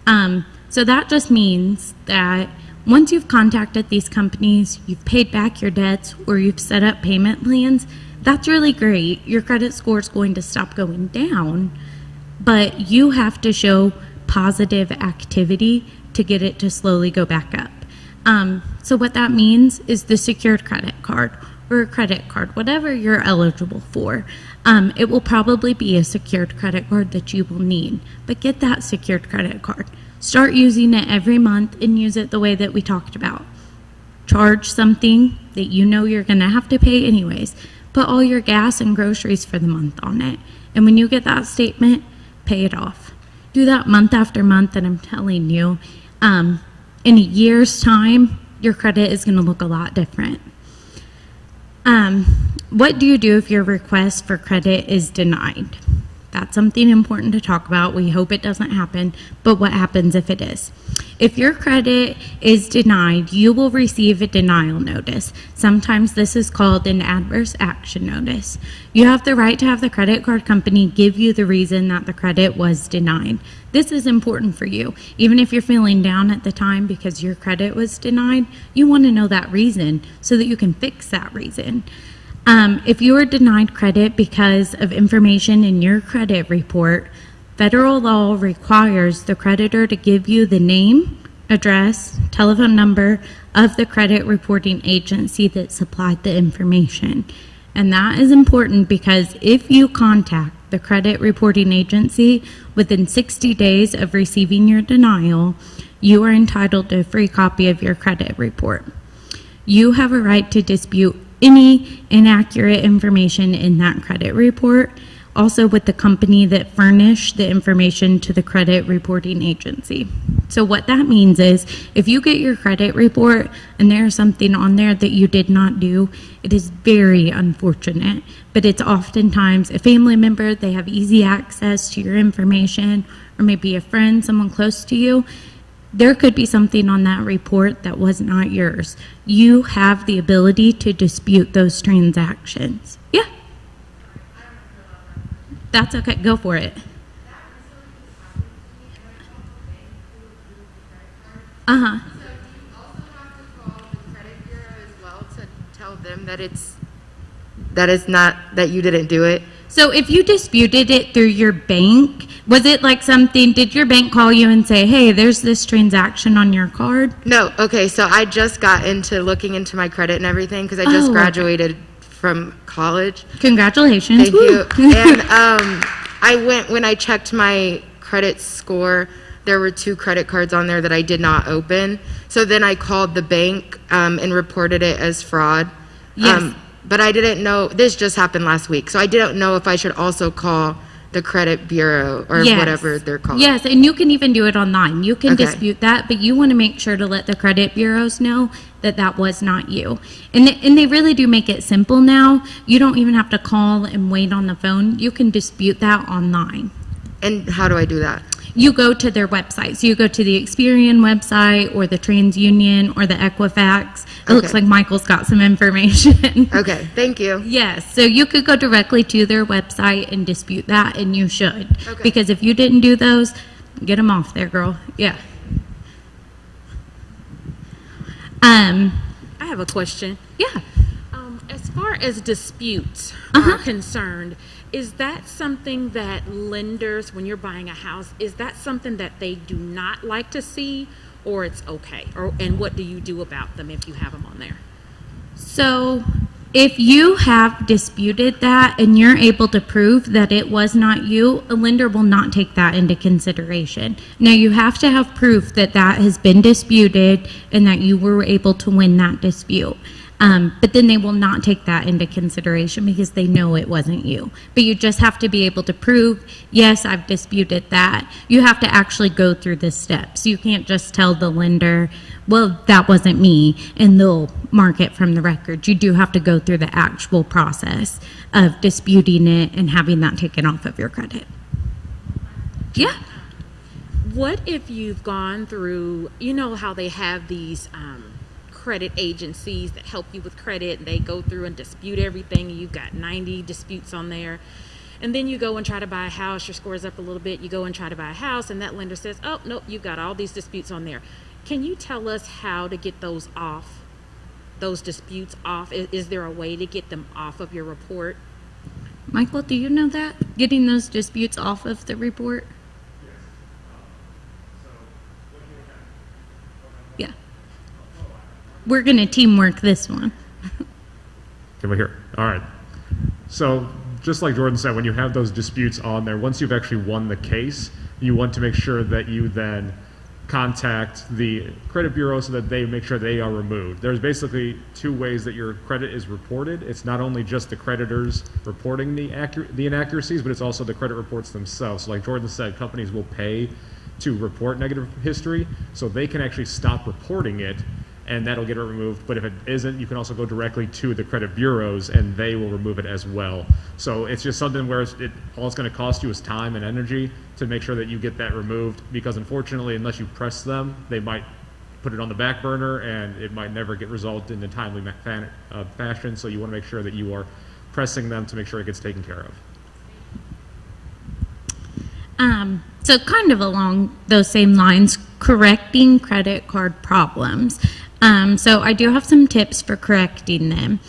So that just means that once you've contacted these companies, you've paid back your debts, or you've set up payment plans, that's really great. Your credit score is going to stop going down, but you have to show positive activity to get it to slowly go back up. So what that means is the secured credit card or a credit card, whatever you're eligible for. It will probably be a secured credit card that you will need, but get that secured credit card. Start using it every month and use it the way that we talked about. Charge something that you know you're going to have to pay anyways. Put all your gas and groceries for the month on it. And when you get that statement, pay it off. Do that month after month, and I'm telling you, in a year's time, your credit is going to look a lot different. What do you do if your request for credit is denied? That's something important to talk about. We hope it doesn't happen, but what happens if it is? If your credit is denied, you will receive a denial notice. Sometimes this is called an adverse action notice. You have the right to have the credit card company give you the reason that the credit was denied. This is important for you. Even if you're feeling down at the time because your credit was denied, you want to know that reason so that you can fix that reason. If you are denied credit because of information in your credit report, federal law requires the creditor to give you the name, address, telephone number of the credit reporting agency that supplied the information. And that is important because if you contact the credit reporting agency within 60 days of receiving your denial, you are entitled to a free copy of your credit report. You have a right to dispute any inaccurate information in that credit report, also with the company that furnished the information to the credit reporting agency. So what that means is if you get your credit report and there's something on there that you did not do, it is very unfortunate, but it's oftentimes a family member, they have easy access to your information, or maybe a friend, someone close to you. There could be something on that report that was not yours. You have the ability to dispute those transactions. Yeah. That's okay. Go for it. Uh-huh. So you also have to call the credit bureau as well to tell them that it's not, that you didn't do it? So if you disputed it through your bank, was it like something, did your bank call you and say, hey, there's this transaction on your card? No, okay, so I just got into looking into my credit and everything because I just Oh, okay. graduated from college. Congratulations. Thank you. And when I checked my credit score, there were 2 credit cards on there that I did not open. So then I called the bank and reported it as fraud. Yes. But I didn't know, this just happened last week, so I didn't know if I should also call the credit bureau or Yes. whatever they're called. Yes, and you can even do it online. You can Okay. dispute that, but you want to make sure to let the credit bureaus know that that was not you. And they really do make it simple now. You don't even have to call and wait on the phone. You can dispute that online. And how do I do that? You go to their website. So you go to the Experian website or the TransUnion or the Equifax. It looks Okay. like Michael's got some information. Okay, thank you. Yes, so you could go directly to their website and dispute that, and you should. Okay. Because if you didn't do those, get them off there, girl. Yeah. I have a question. Yeah. As far as disputes Uh-huh. are concerned, is that something that lenders, when you're buying a house, is that something that they do not like to see, or it's okay? And what do you do about them if you have them on there? So if you have disputed that and you're able to prove that it was not you, a lender will not take that into consideration. Now, you have to have proof that that has been disputed and that you were able to win that dispute. But then they will not take that into consideration because they know it wasn't you. But you just have to be able to prove, yes, I've disputed that. You have to actually go through the steps. You can't just tell the lender, well, that wasn't me, and they'll mark it from the record. You do have to go through the actual process of disputing it and having that taken off of your credit. Yeah. What if you've gone through, you know how they have these credit agencies that help you with credit, and they go through and dispute everything, and you've got 90 disputes on there, and then you go and try to buy a house, your score's up a little bit, you go and try to buy a house, and that lender says, oh, nope, you've got all these disputes on there. Can you tell us how to get those off, those disputes off? Is there a way to get them off of your report? Michael, do you know that? Getting those disputes off of the report? Yeah. We're going to teamwork this one. Can we hear? All right. So just like Jordan said, when you have those disputes on there, once you've actually won the case, you want to make sure that you then contact the credit bureau so that they make sure they are removed. There's basically two ways that your credit is reported. It's not only just the creditors reporting the inaccuracies, but it's also the credit reports themselves. So like Jordan said, companies will pay to report negative history, so they can actually stop reporting it, and that'll get it removed. But if it isn't, you can also go directly to the credit bureaus, and they will remove it as well. So it's just something where all it's going to cost you is time and energy to make sure that you get that removed, because unfortunately, unless you press them, they might put it on the back burner, and it might never get resolved in a timely fashion. So you want to make sure that you are pressing them to make sure it gets taken care of. So kind of along those same lines, correcting credit card problems. So I do have some tips for correcting them.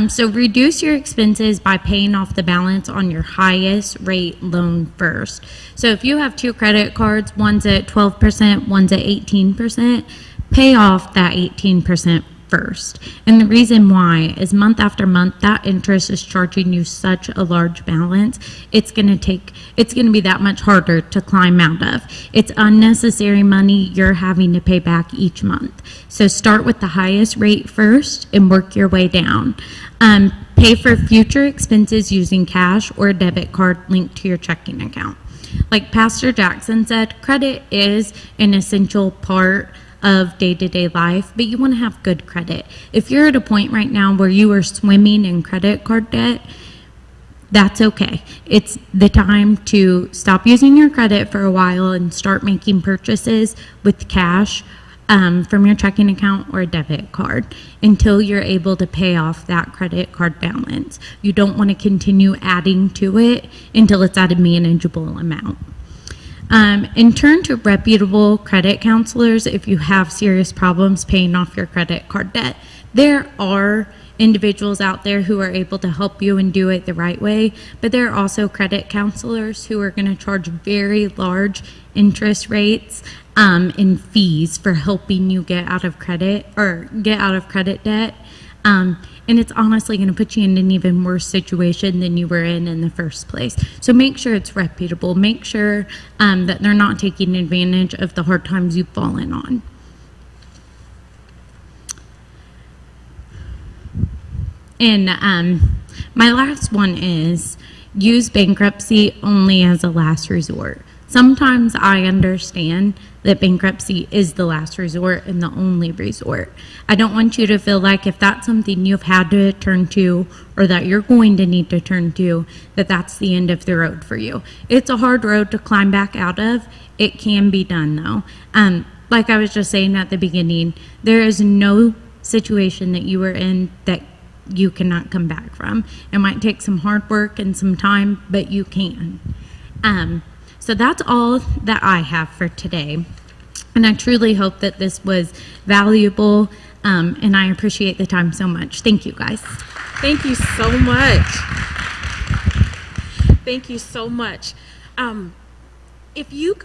So reduce your expenses by paying off the balance on your highest rate loan first. So if you have two credit cards, one's at 12%, one's at 18%, pay off that 18% first. And the reason why is month after month, that interest is charging you such a large balance. It's going to be that much harder to climb out of. It's unnecessary money you're having to pay back each month. So start with the highest rate first and work your way down. Pay for future expenses using cash or a debit card linked to your checking account. Like Pastor Jackson said, credit is an essential part of day-to-day life, but you want to have good credit. If you're at a point right now where you are swimming in credit card debt, that's okay. It's the time to stop using your credit for a while and start making purchases with cash from your checking account or a debit card until you're able to pay off that credit card balance. You don't want to continue adding to it until it's at a manageable amount. And turn to reputable credit counselors if you have serious problems paying off your credit card debt. There are individuals out there who are able to help you and do it the right way, but there are also credit counselors who are going to charge very large interest rates and fees for helping you get out of credit debt. And it's honestly going to put you in an even worse situation than you were in the first place. So make sure it's reputable. Make sure that they're not taking advantage of the hard times you've fallen on. And my last one is use bankruptcy only as a last resort. Sometimes I understand that bankruptcy is the last resort and the only resort. I don't want you to feel like if that's something you've had to turn to or that you're going to need to turn to, that that's the end of the road for you. It's a hard road to climb back out of. It can be done though. Like I was just saying at the beginning, there is no situation that you are in that you cannot come back from. It might take some hard work and some time, but you can. So that's all that I have for today. And I truly hope that this was valuable, and I appreciate the time so much. Thank you, guys. Thank you so much. Thank you so much. If you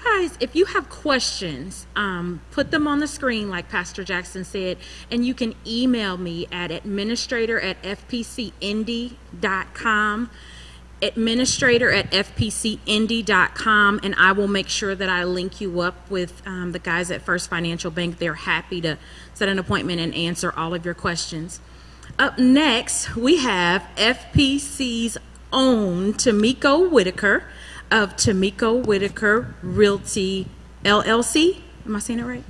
have questions, put them on the screen like Pastor Jackson said, and you can email me at administrator@fpcindy.com. administrator@fpcindy.com, and I will make sure that I link you up with the guys at First Financial Bank. They're happy to set an appointment and answer all of your questions. Up next, we have FPC's own Tamiko Whitaker of Tamiko Whitaker Realty LLC. Am I saying it right?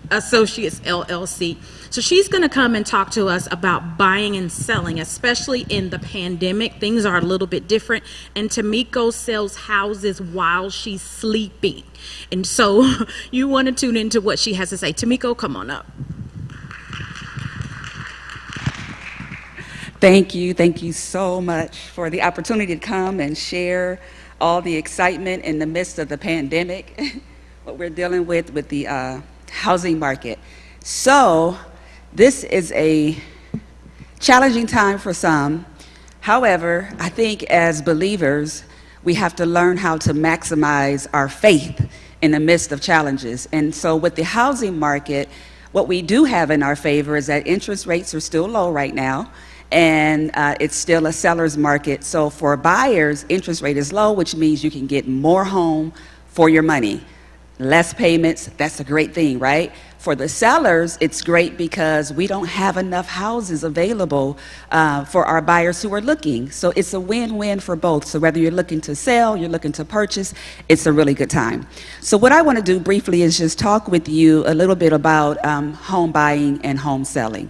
Associates LLC. So she's going to come and talk to us about buying and selling, especially in the pandemic. Things are a little bit different, and Tamiko sells houses while she's sleeping. And so you want to tune into what she has to say. Tamiko, come on up. Thank you so much for the opportunity to come and share all the excitement in the midst of the pandemic, what we're dealing with the housing market. So this is a challenging time for some. However, I think as believers, we have to learn how to maximize our faith in the midst of challenges. And so with the housing market, What we do have in our favor is that interest rates are still low right now, and it's still a seller's market. So for buyers, interest rate is low, which means you can get more home for your money. Less payments, that's a great thing, right? For the sellers, it's great because we don't have enough houses available for our buyers who are looking. So it's a win-win for both. So whether you're looking to sell, you're looking to purchase, it's a really good time. So what I want to do briefly is just talk with you a little bit about home buying and home selling.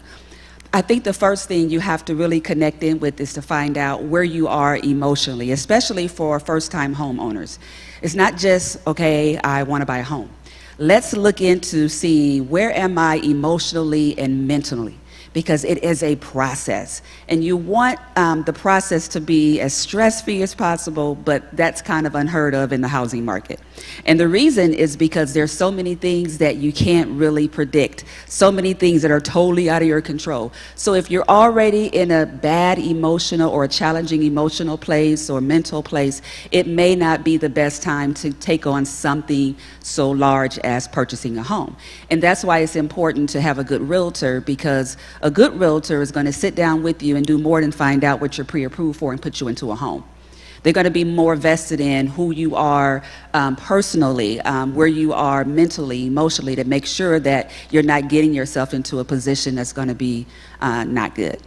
I think the first thing you have to really connect in with is to find out where you are emotionally, especially for first-time homeowners. It's not just, okay, I want to buy a home. Let's look into seeing where am I emotionally and mentally, because it is a process. And you want the process to be as stress-free as possible, but that's kind of unheard of in the housing market. And the reason is because there's so many things that you can't really predict, so many things that are totally out of your control. So if you're already in a bad emotional or a challenging emotional place or mental place, it may not be the best time to take on something so large as purchasing a home. And that's why it's important to have a good realtor, because a good realtor is going to sit down with you and do more than find out what you're pre-approved for and put you into a home. They're going to be more vested in who you are personally, where you are mentally, emotionally, to make sure that you're not getting yourself into a position that's going to be not good.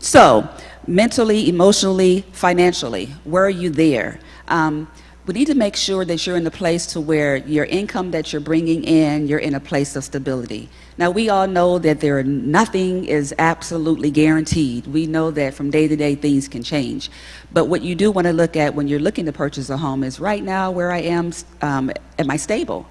So mentally, emotionally, financially, where are you there? We need to make sure that you're in a place to where your income that you're bringing in, you're in a place of stability. Now, we all know that nothing is absolutely guaranteed. We know that from day to day things can change. But what you do want to look at when you're looking to purchase a home is right now where I am I stable?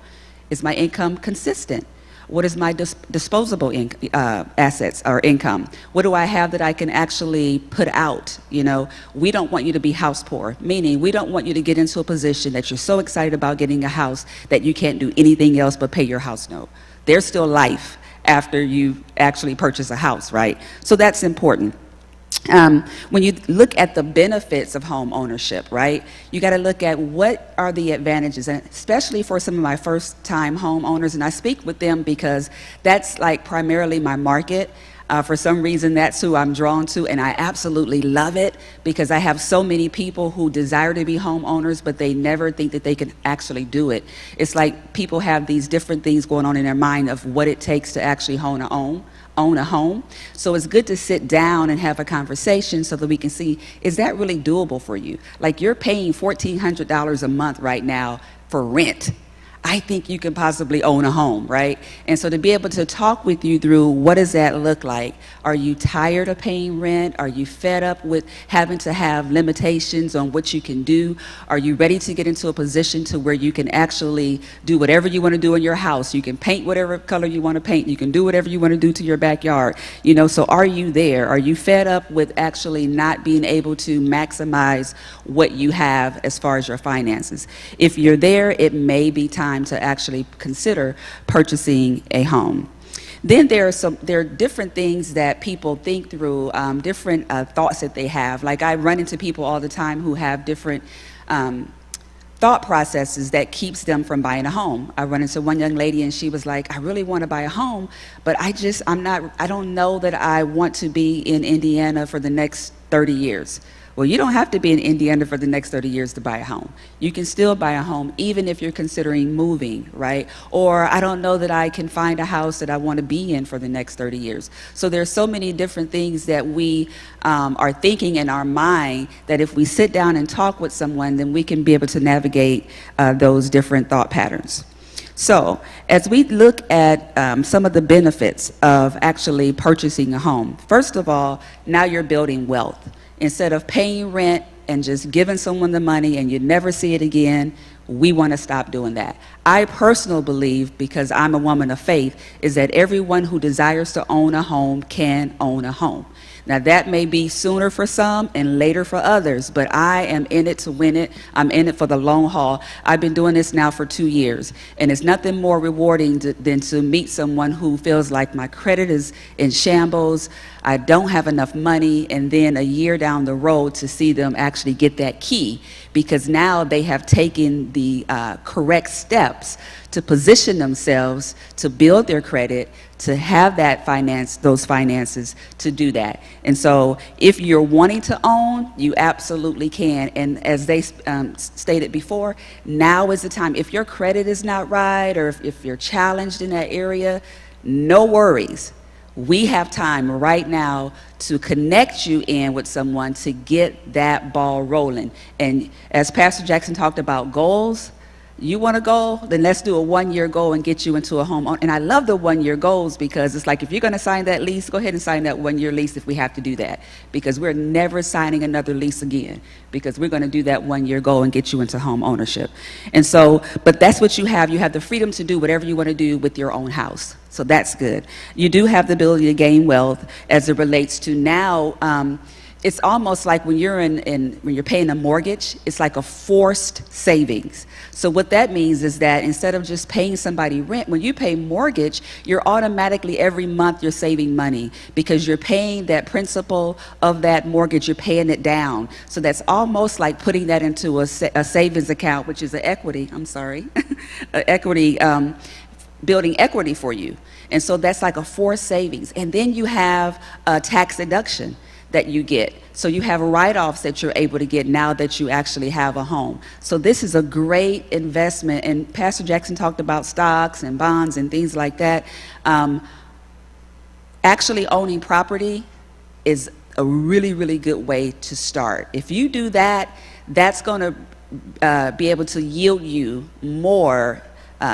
Is my income consistent? What is my disposable assets or income? What do I have that I can actually put out? You know, we don't want you to be house poor, meaning we don't want you to get into a position that you're so excited about getting a house that you can't do anything else but pay your house note. There's still life after you actually purchase a house, right? So that's important. When you look at the benefits of home ownership, right, you got to look at what are the advantages, and especially for some of my first-time homeowners, and I speak with them because that's like primarily my market. For some reason, that's who I'm drawn to, and I absolutely love it because I have so many people who desire to be homeowners, but they never think that they can actually do it. It's like people have these different things going on in their mind of what it takes to actually own a home. So it's good to sit down and have a conversation so that we can see, is that really doable for you? Like, you're paying $1,400 a month right now for rent. I think you can possibly own a home, right? And so to be able to talk with you through what does that look like? Are you tired of paying rent? Are you fed up with having to have limitations on what you can do? Are you ready to get into a position to where you can actually do whatever you want to do in your house? You can paint whatever color you want to paint. You can do whatever you want to do to your backyard. You know, so are you there? Are you fed up with actually not being able to maximize what you have as far as your finances? If you're there, it may be time to actually consider purchasing a home. Then there are different things that people think through, different thoughts that they have. Like, I run into people all the time who have different thought processes that keeps them from buying a home. I run into one young lady and she was like, I really want to buy a home, but I don't know that I want to be in Indiana for the next 30 years. Well, you don't have to be in Indiana for the next 30 years to buy a home. You can still buy a home even if you're considering moving, right? Or I don't know that I can find a house that I want to be in for the next 30 years. So there's so many different things that we are thinking in our mind that if we sit down and talk with someone, then we can be able to navigate those different thought patterns. So as we look at some of the benefits of actually purchasing a home, first of all, now you're building wealth. Instead of paying rent and just giving someone the money and you never see it again, we want to stop doing that. I personally believe, because I'm a woman of faith, is that everyone who desires to own a home can own a home. Now, that may be sooner for some and later for others, but I am in it to win it. I'm in it for the long haul. I've been doing this now for 2 years, and it's nothing more rewarding than to meet someone who feels like my credit is in shambles. I don't have enough money, and then a year down the road to see them actually get that key, because now they have taken the correct steps to position themselves to build their credit, to have that those finances to do that. And so if you're wanting to own, you absolutely can. And as they stated before, now is the time. If your credit is not right, or if you're challenged in that area, no worries. We have time right now to connect you in with someone to get that ball rolling. And as Pastor Jackson talked about goals, you want a goal? Then let's do a 1-year goal and get you into a home. And I love the 1-year goals, because it's like, if you're going to sign that lease, go ahead and sign that 1-year lease if we have to do that, because we're never signing another lease again, because we're going to do that 1-year goal and get you into home ownership. And so, but that's what you have. You have the freedom to do whatever you want to do with your own house. So that's good. You do have the ability to gain wealth as it relates to now. It's almost like when you're when you're paying a mortgage, it's like a forced savings. So what that means is that instead of just paying somebody rent, when you pay mortgage, you're automatically every month you're saving money, because you're paying that principal of that mortgage, you're paying it down. So that's almost like putting that into a savings account, which is an equity, building equity for you. And so that's like a forced savings. And then you have a tax deduction that you get. So you have write-offs that you're able to get now that you actually have a home. So this is a great investment. And Pastor Jackson talked about stocks and bonds and things like that. Actually owning property is a really, really good way to start. If you do that, that's going to be able to yield you more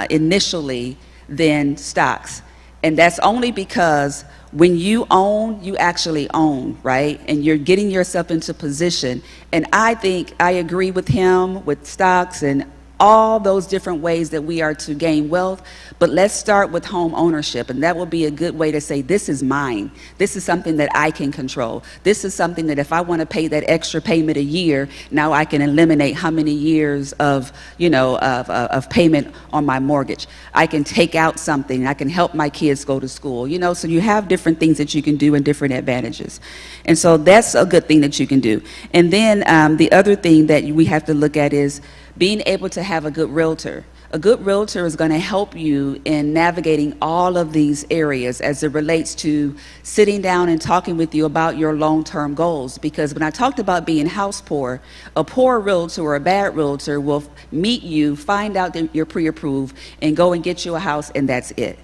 initially than stocks. And that's only because when you own, you actually own, right? And you're getting yourself into position. And I think I agree with him with stocks and all those different ways that we are to gain wealth. But let's start with home ownership. And that will be a good way to say, this is mine. This is something that I can control. This is something that if I want to pay that extra payment a year, now I can eliminate how many years of, of payment on my mortgage. I can take out something. I can help my kids go to school, so you have different things that you can do and different advantages. And so that's a good thing that you can do. And then the other thing that we have to look at is being able to have a good realtor. A good realtor is going to help you in navigating all of these areas as it relates to sitting down and talking with you about your long-term goals. Because when I talked about being house poor, a poor realtor or a bad realtor will meet you, find out that you're pre-approved, and go and get you a house, and that's it.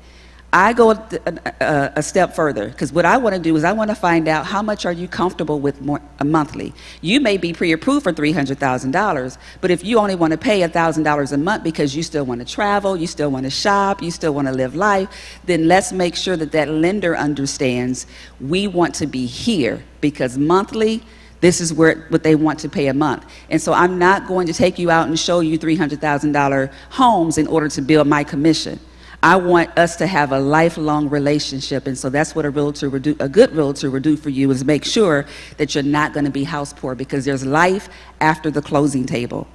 I go a step further, because what I want to do is I want to find out how much are you comfortable with monthly. You may be pre-approved for $300,000, but if you only want to pay $1,000 a month because you still want to travel, you still want to shop, you still want to live life, then let's make sure that that lender understands we want to be here, because monthly, this is what they want to pay a month. And so I'm not going to take you out and show you $300,000 homes in order to build my commission. I want us to have a lifelong relationship, and so that's what a realtor would do. A good realtor would do for you is make sure that you're not going to be house poor, because there's life after the closing table.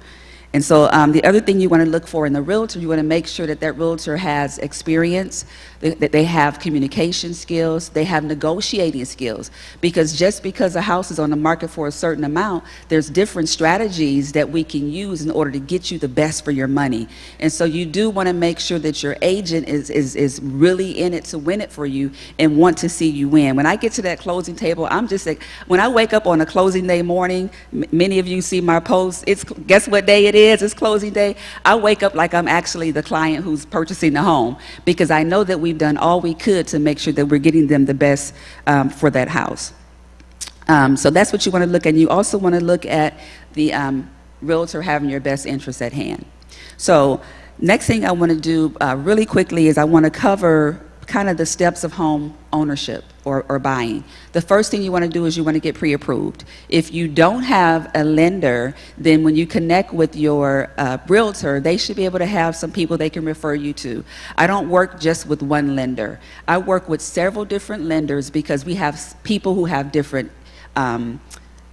And so the other thing you want to look for in the realtor, you want to make sure that that realtor has experience, that they have communication skills, they have negotiating skills. Because just because a house is on the market for a certain amount, there's different strategies that we can use in order to get you the best for your money. And so you do want to make sure that your agent is really in it to win it for you and want to see you win. When I get to that closing table, I'm just like, when I wake up on a closing day morning, many of you see my posts, guess what day it is? It's closing day. I wake up like I'm actually the client who's purchasing the home, because I know that we've done all we could to make sure that we're getting them the best for that house. So that's what you want to look at. You also want to look at the realtor having your best interests at hand. So next thing I want to do really quickly is I want to cover kind of the steps of home ownership or buying. The first thing you want to do is you want to get pre-approved. If you don't have a lender, then when you connect with your realtor, they should be able to have some people they can refer you to. I don't work just with one lender. I work with several different lenders, because we have people who have different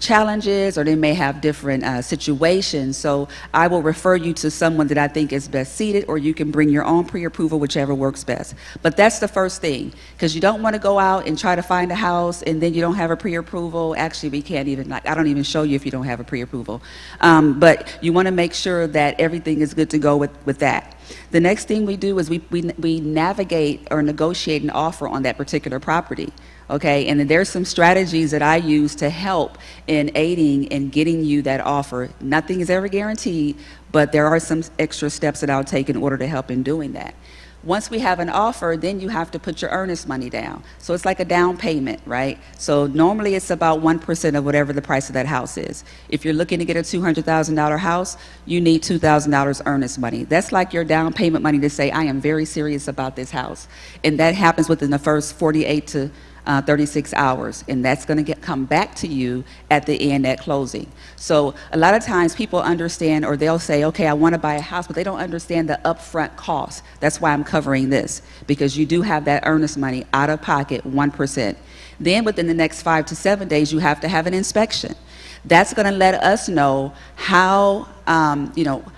challenges, or they may have different situations. So I will refer you to someone that I think is best seated, or you can bring your own pre-approval, whichever works best. But that's the first thing, because you don't want to go out and try to find a house and then you don't have a pre-approval. Actually, we can't even, I don't even show you if you don't have a pre-approval. But you want to make sure that everything is good to go with that. The next thing we do is we navigate or negotiate an offer on that particular property. Okay, and then there's some strategies that I use to help in aiding in getting you that offer. Nothing is ever guaranteed, but there are some extra steps that I'll take in order to help in doing that. Once we have an offer, then you have to put your earnest money down. So it's like a down payment, right? So normally it's about 1% of whatever the price of that house is. If you're looking to get a $200,000 house, you need $2,000 earnest money. That's like your down payment money to say, I am very serious about this house. And that happens within the first 48 to 36 hours, and that's going to come back to you at the end at closing. So a lot of times people understand, or they'll say, okay, I want to buy a house, but they don't understand the upfront cost. That's why I'm covering this, because you do have that earnest money out of pocket, 1%. Then within the next 5 to 7 days, you have to have an inspection. That's going to let us know how,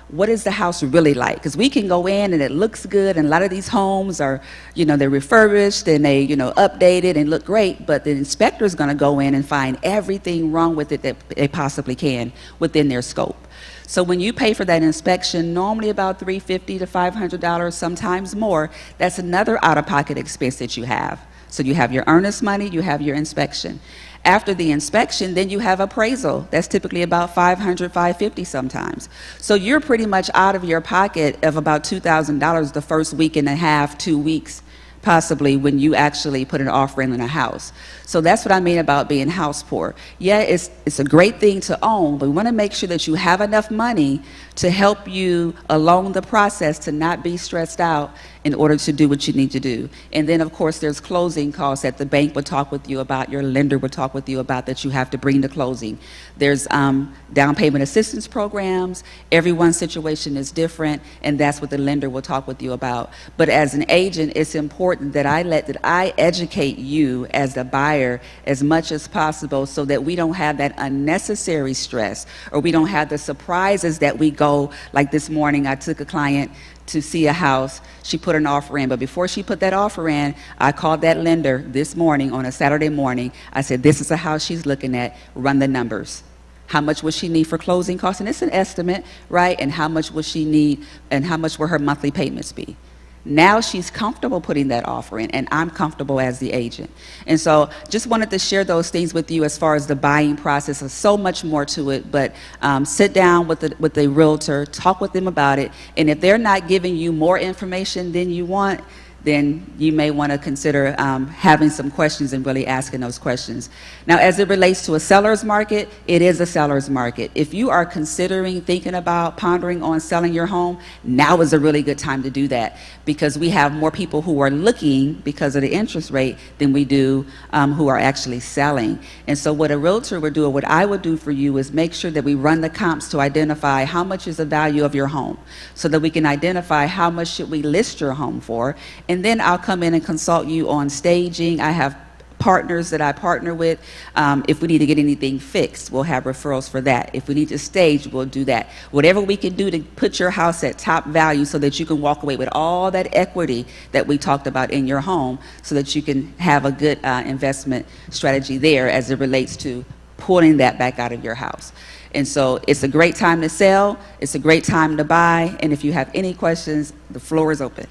what is the house really like? Because we can go in and it looks good, and a lot of these homes are, they're refurbished and they, updated and look great, but the inspector is going to go in and find everything wrong with it that they possibly can within their scope. So when you pay for that inspection, normally about $350 to $500, sometimes more, that's another out-of-pocket expense that you have. So you have your earnest money, you have your inspection. After the inspection, then you have appraisal. That's typically about $500, $550 sometimes. So you're pretty much out of your pocket of about $2,000 the first week and a half, 2 weeks, possibly, when you actually put an offer in a house. So that's what I mean about being house poor. Yeah, it's a great thing to own, but we want to make sure that you have enough money to help you along the process to not be stressed out in order to do what you need to do. And then, of course, there's closing costs that the bank would talk with you about, your lender would talk with you about, that you have to bring to closing. There's down payment assistance programs. Everyone's situation is different, and that's what the lender will talk with you about. But as an agent, it's important that I educate you as the buyer as much as possible, so that we don't have that unnecessary stress, or we don't have the surprises that we go, like this morning, I took a client to see a house. She put an offer in, but before she put that offer in, I called that lender this morning on a Saturday morning. I said, this is a house she's looking at, run the numbers. How much will she need for closing costs? And it's an estimate, right? And how much will she need, and how much will her monthly payments be? Now she's comfortable putting that offer in, and I'm comfortable as the agent. And so just wanted to share those things with you as far as the buying process. There's so much more to it, but sit down with the realtor, talk with them about it, and if they're not giving you more information than you want, then you may want to consider having some questions and really asking those questions. Now, as it relates to a seller's market, it is a seller's market. If you are thinking about, pondering on selling your home, now is a really good time to do that, because we have more people who are looking because of the interest rate than we do who are actually selling. And so what a realtor would do, or what I would do for you, is make sure that we run the comps to identify how much is the value of your home, so that we can identify how much should we list your home for. And then I'll come in and consult you on staging. I have partners that I partner with. If we need to get anything fixed, we'll have referrals for that. If we need to stage, we'll do that. Whatever we can do to put your house at top value, so that you can walk away with all that equity that we talked about in your home, so that you can have a good investment strategy there as it relates to pulling that back out of your house. And so it's a great time to sell. It's a great time to buy. And if you have any questions, the floor is open.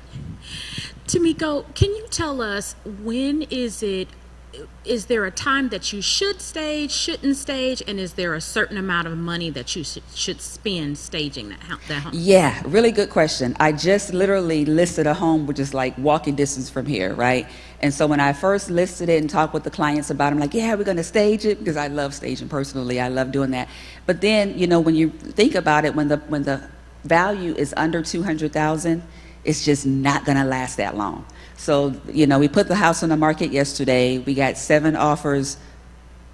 Tamiko, can you tell us, when is there a time that you should stage, shouldn't stage, and is there a certain amount of money that you should spend staging that home? Yeah, really good question. I just literally listed a home which is like walking distance from here, right? And so when I first listed it and talked with the clients about it, I'm like, yeah, we're going to stage it, because I love staging personally. I love doing that. But then, when you think about it, when the value is under $200,000, it's just not going to last that long. So, we put the house on the market yesterday. We got 7 offers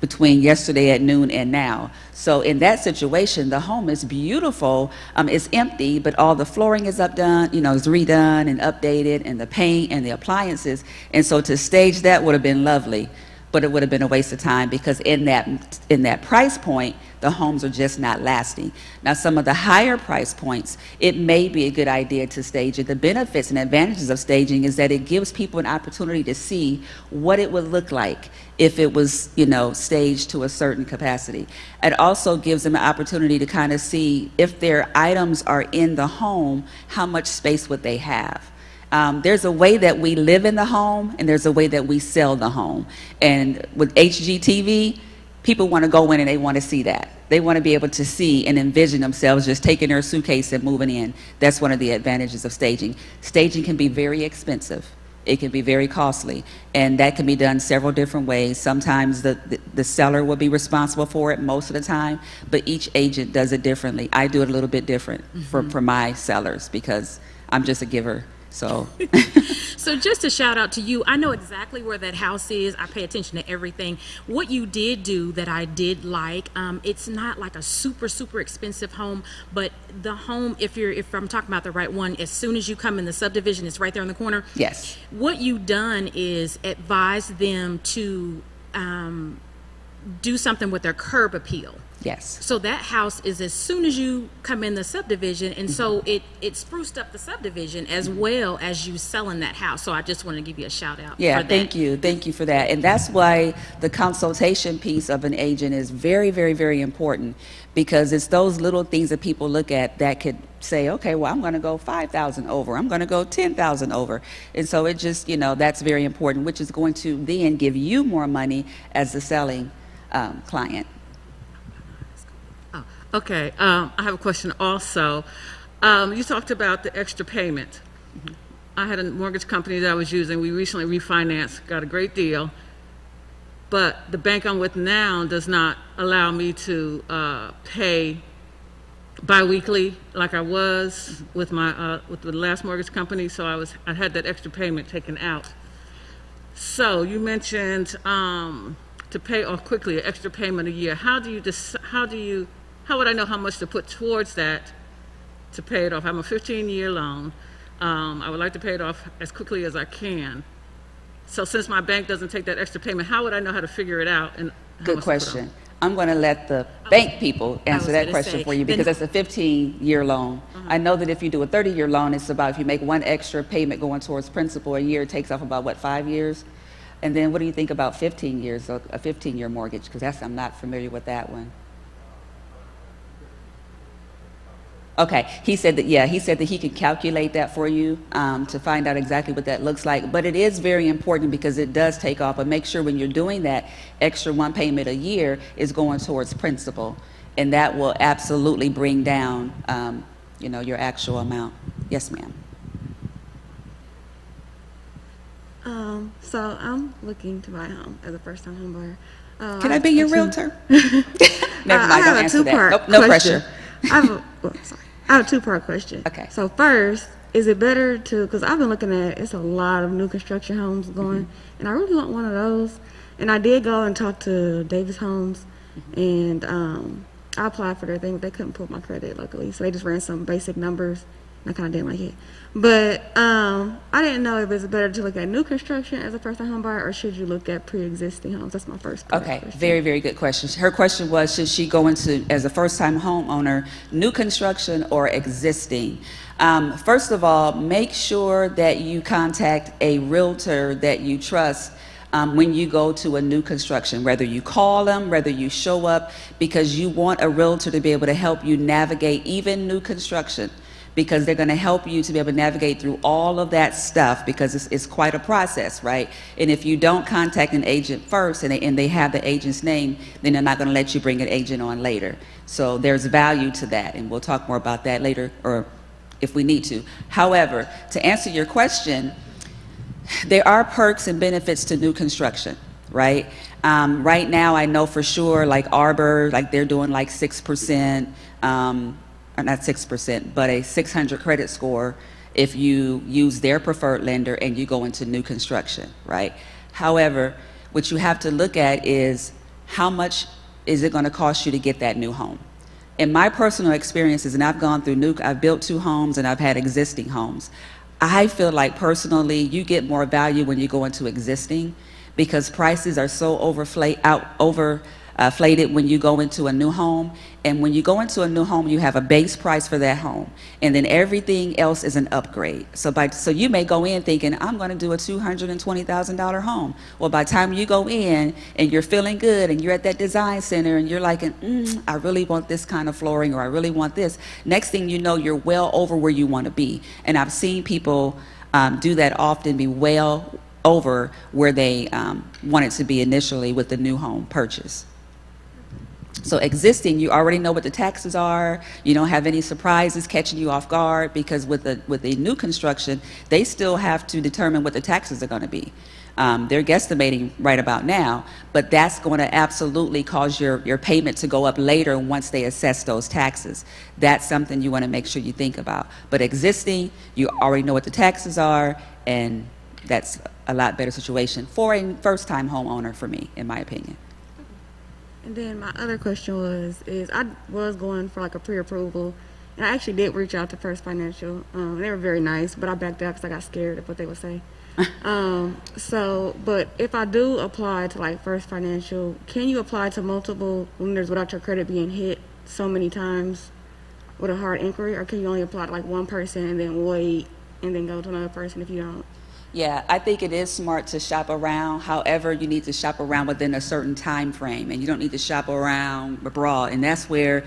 between yesterday at noon and now. So in that situation, the home is beautiful. It's empty, but all the flooring is it's redone and updated, and the paint and the appliances. And so to stage that would have been lovely. but it would have been a waste of time because in that price point, the homes are just not lasting. Now, some of the higher price points, it may be a good idea to stage it. The benefits and advantages of staging is that it gives people an opportunity to see what it would look like if it was, staged to a certain capacity. It also gives them an opportunity to kind of see if their items are in the home, how much space would they have. There's a way that we live in the home, and there's a way that we sell the home. And with HGTV, people want to go in and they want to see that. They want to be able to see and envision themselves just taking their suitcase and moving in. That's one of the advantages of staging. Staging can be very expensive. It can be very costly, and that can be done several different ways. Sometimes the seller will be responsible for it most of the time, but each agent does it differently. I do it a little bit different for my sellers because I'm just a giver. So, So just a shout out to you. I know exactly where that house is. I pay attention to everything. What you did do that I did like, it's not like a super, super expensive home, but the home, if I'm talking about the right one, as soon as you come in the subdivision, it's right there in the corner. yes. What you've done is advise them to do something with their curb appeal. Yes. So that house is as soon as you come in the subdivision, and so it spruced up the subdivision as well as you selling that house. So I just want to give you a shout out. Yeah, for that. thank you for that. And that's why the consultation piece of an agent is very, very, very important, because it's those little things that people look at that could say, okay, well, I'm going to go 5,000 over, I'm going to go 10,000 over. And so it just, that's very important, which is going to then give you more money as the selling client. Okay, I have a question also. You talked about the extra payment. I had a mortgage company that I was using. We recently refinanced, got a great deal, but the bank I'm with now does not allow me to pay biweekly like I was with my with the last mortgage company. So I had that extra payment taken out. So you mentioned to pay off quickly, an extra payment a year. How would I know how much to put towards that to pay it off? I'm a 15-year loan. I would like to pay it off as quickly as I can. So since my bank doesn't take that extra payment, how would I know how to figure it out? And how Good much to put on? question. I'm going to let the bank people answer was that gonna question say, for you then- because it's a 15-year loan. I know that if you do a 30-year loan, it's about, if you make one extra payment going towards principal a year, it takes off about, 5 years? And then what do you think about 15 years, a 15-year mortgage? Because I'm not familiar with that one. Okay, he said that he could calculate that for you to find out exactly what that looks like. But it is very important because it does take off. But make sure when you're doing that, extra one payment a year is going towards principal, and that will absolutely bring down, your actual amount. Yes, ma'am. So I'm looking to buy a home as a first-time home buyer. Can I be your realtor? Never mind, I don't have a answer that. two-part No question. pressure. I have a two-part question. Okay. So first, is it better to, because I've been looking at, it's a lot of new construction homes going, and I really want one of those. And I did go and talk to Davis Homes, and I applied for their thing. They couldn't pull my credit, luckily, so they just ran some basic numbers, and I kind of didn't like it. But I didn't know if it's better to look at new construction as a first-time home buyer, or should you look at pre-existing homes? That's my first part. Okay, question. very, very good question. Her question was, should she go into, as a first-time homeowner, new construction or existing? First of all, make sure that you contact a realtor that you trust when you go to a new construction, whether you call them, whether you show up, because you want a realtor to be able to help you navigate even new construction, because they're going to help you to be able to navigate through all of that stuff, because it's quite a process, right? And if you don't contact an agent first and they have the agent's name, then they're not going to let you bring an agent on later. So there's value to that, and we'll talk more about that later, or if we need to. However, to answer your question, there are perks and benefits to new construction, right? Right now, I know for sure, like Arbor, like they're doing like 6%, or not 6%, but a 600 credit score if you use their preferred lender and you go into new construction, right? However, what you have to look at is how much is it going to cost you to get that new home? In my personal experiences, and I've built 2 homes and I've had existing homes, I feel like personally you get more value when you go into existing, because prices are so overflated when you go into a new home. And when you go into a new home, you have a base price for that home, and then everything else is an upgrade. So you may go in thinking, I'm going to do a $220,000 home. Well, by the time you go in and you're feeling good and you're at that design center and you're like, I really want this kind of flooring, or I really want this. Next thing you know, you're well over where you want to be. And I've seen people do that often, be well over where they wanted to be initially with the new home purchase. So existing, you already know what the taxes are. You don't have any surprises catching you off guard, because with the new construction, they still have to determine what the taxes are going to be. They're guesstimating right about now, but that's going to absolutely cause your payment to go up later once they assess those taxes. That's something you want to make sure you think about. But existing, you already know what the taxes are, and that's a lot better situation for a first-time homeowner, for me, in my opinion. And then my other question is I was going for like a pre-approval, and I actually did reach out to First Financial. They were very nice, but I backed out because I got scared of what they would say. But if I do apply to like First Financial, can you apply to multiple lenders without your credit being hit so many times with a hard inquiry, or can you only apply to like one person and then wait and then go to another person if you don't? Yeah, I think it is smart to shop around. However, you need to shop around within a certain time frame, and you don't need to shop around abroad. And that's where,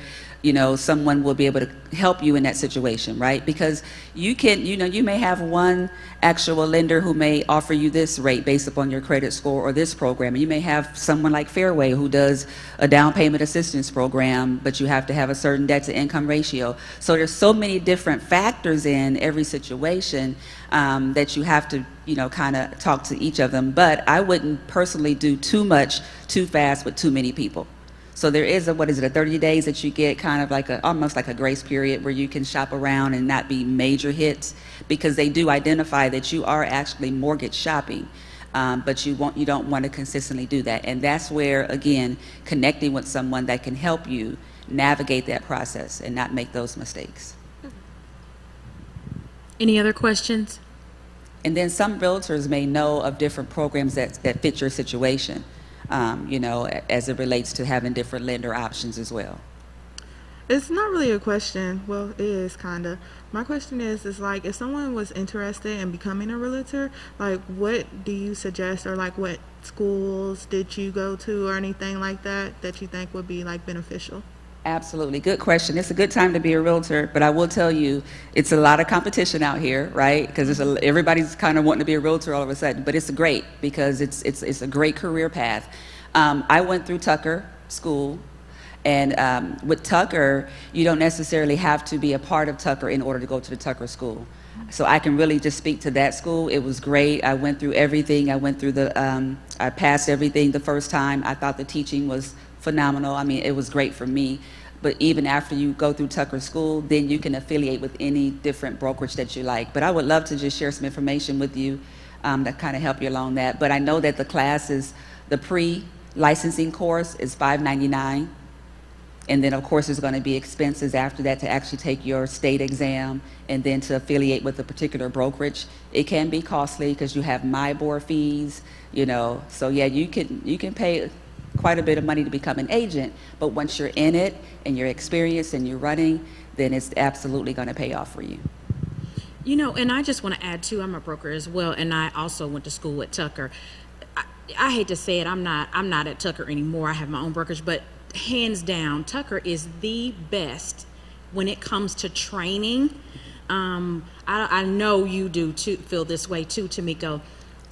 someone will be able to help you in that situation, right? Because you may have one actual lender who may offer you this rate based upon your credit score or this program. And you may have someone like Fairway who does a down payment assistance program, but you have to have a certain debt to income ratio. So there's so many different factors in every situation that you have to, kind of talk to each of them. But I wouldn't personally do too much too fast with too many people. So there is a 30 days that you get, kind of like almost like a grace period where you can shop around and not be major hits, because they do identify that you are actually mortgage shopping, but you don't want to consistently do that. And that's where, again, connecting with someone that can help you navigate that process and not make those mistakes. Any other questions? And then some realtors may know of different programs that fit your situation, as it relates to having different lender options as well. It's not really a question. Well, it is kind of. My question is like, if someone was interested in becoming a realtor, like, what do you suggest, or like, what schools did you go to, or anything like that you think would be like beneficial? Absolutely. Good question. It's a good time to be a realtor, but I will tell you, it's a lot of competition out here, right? Because everybody's kind of wanting to be a realtor all of a sudden, but it's great because it's a great career path. I went through Tucker School, and with Tucker, you don't necessarily have to be a part of Tucker in order to go to the Tucker School. So I can really just speak to that school. It was great. I went through everything. I passed everything the first time. I thought the teaching was phenomenal. I mean, it was great for me. But even after you go through Tucker School, then you can affiliate with any different brokerage that you like. But I would love to just share some information with you that kind of help you along that. But I know that the pre-licensing course is $599. And then, of course, there's going to be expenses after that to actually take your state exam and then to affiliate with a particular brokerage. It can be costly because you have MIBOR fees, So, yeah, you can pay quite a bit of money to become an agent, but once you're in it and you're experienced and you're running, then it's absolutely going to pay off for you. And I just want to add too, I'm a broker as well, and I also went to school at Tucker. I hate to say it, I'm not at Tucker anymore. I have my own brokerage, but hands down, Tucker is the best when it comes to training. I know you do too, feel this way too, Tamiko.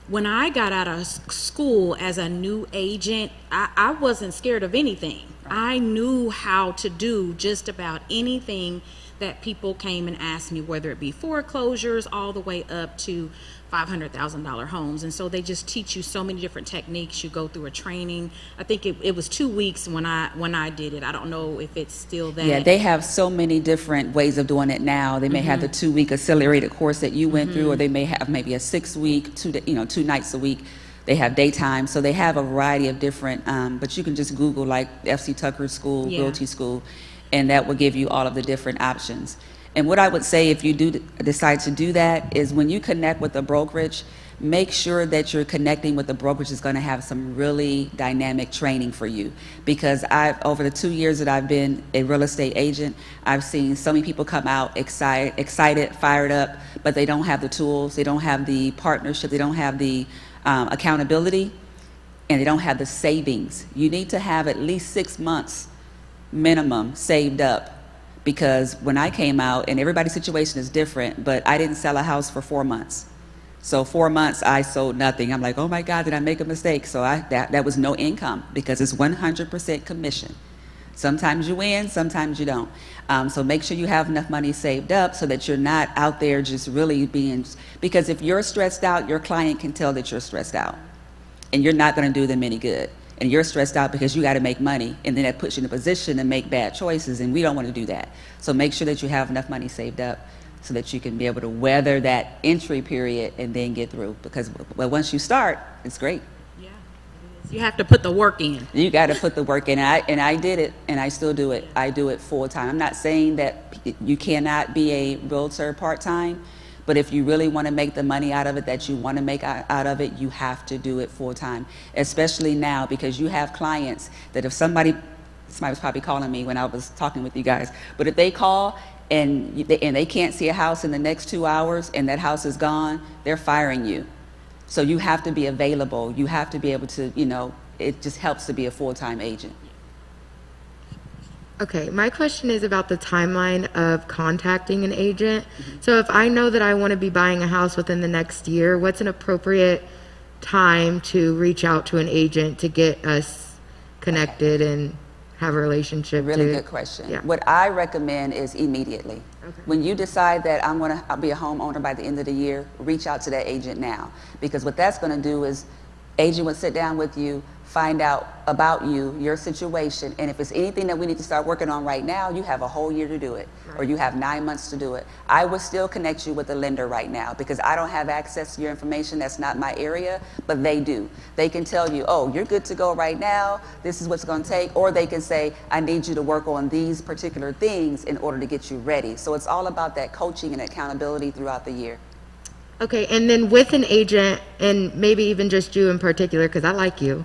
When I got out of school as a new agent, I wasn't scared of anything. I knew how to do just about anything that people came and asked me, whether it be foreclosures all the way up to $500,000 homes. And so they just teach you so many different techniques. You go through a training. I think it was 2 weeks when I did it. I don't know if it's still that. Yeah, they have so many different ways of doing it now. They may have the 2-week accelerated course that you went through, or they may have maybe a 6-week, 2 nights a week. They have daytime, so they have a variety of different, but you can just Google like FC Tucker School, Realty School, and that will give you all of the different options. And what I would say if you do decide to do that is when you connect with a brokerage, make sure that you're connecting with the brokerage that's going to have some really dynamic training for you. Because over the 2 years that I've been a real estate agent, I've seen so many people come out excited, fired up, but they don't have the tools, they don't have the partnership, they don't have the accountability, and they don't have the savings. You need to have at least 6 months minimum saved up. Because when I came out, and everybody's situation is different, but I didn't sell a house for 4 months. So 4 months I sold nothing. I'm like, oh my God, did I make a mistake? So that was no income, because it's 100% commission. Sometimes you win, sometimes you don't. So make sure you have enough money saved up so that you're not out there just really being, because if you're stressed out, your client can tell that you're stressed out, and you're not gonna do them any good. And you're stressed out because you gotta make money, and then that puts you in a position to make bad choices, and we don't wanna do that. So make sure that you have enough money saved up so that you can be able to weather that entry period and then get through. Because well, once you start, it's great. Yeah, it is. You have to put the work in. You got to put the work in. And I did it, and I still do it. I do it full time. I'm not saying that you cannot be a realtor part time, but if you really want to make the money out of it that you want to make out of it, you have to do it full time. Especially now, because you have clients that if somebody was probably calling me when I was talking with you guys, but if they call and they can't see a house in the next 2 hours and that house is gone, they're firing you. So you have to be available. You have to be able to, it just helps to be a full-time agent. Okay, my question is about the timeline of contacting an agent. So if I know that I want to be buying a house within the next year, what's an appropriate time to reach out to an agent to get us connected and have a relationship? Really good question. Yeah. What I recommend is immediately. Okay. When you decide that I'll be a homeowner by the end of the year, reach out to that agent now. Because what that's going to do is, agent would sit down with you, find out about you, your situation, and if it's anything that we need to start working on right now, you have a whole year to do it, or you have 9 months to do it. I would still connect you with a lender right now, because I don't have access to your information. That's not my area, but they do. They can tell you, oh, you're good to go right now, this is what's going to take, or they can say, I need you to work on these particular things in order to get you ready. So it's all about that coaching and accountability throughout the year. Okay, and then with an agent, and maybe even just you in particular, because I like you.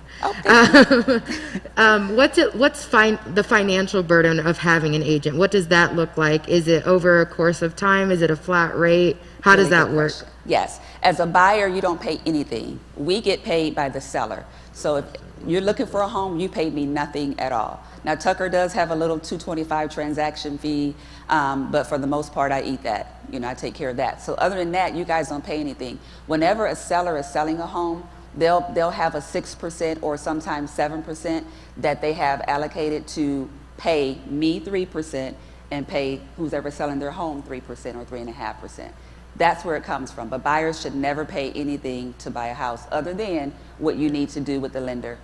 What's the financial burden of having an agent? What does that look like? Is it over a course of time? Is it a flat rate? How does that work? Yes, as a buyer, you don't pay anything. We get paid by the seller. So if you're looking for a home, you pay me nothing at all. Now, Tucker does have a little $225 transaction fee, but for the most part, I eat that. I take care of that. So other than that, you guys don't pay anything. Whenever a seller is selling a home, they'll have a 6% or sometimes 7% that they have allocated to pay me 3% and pay who's ever selling their home 3% or 3.5%. That's where it comes from. But buyers should never pay anything to buy a house other than what you need to do with the lender.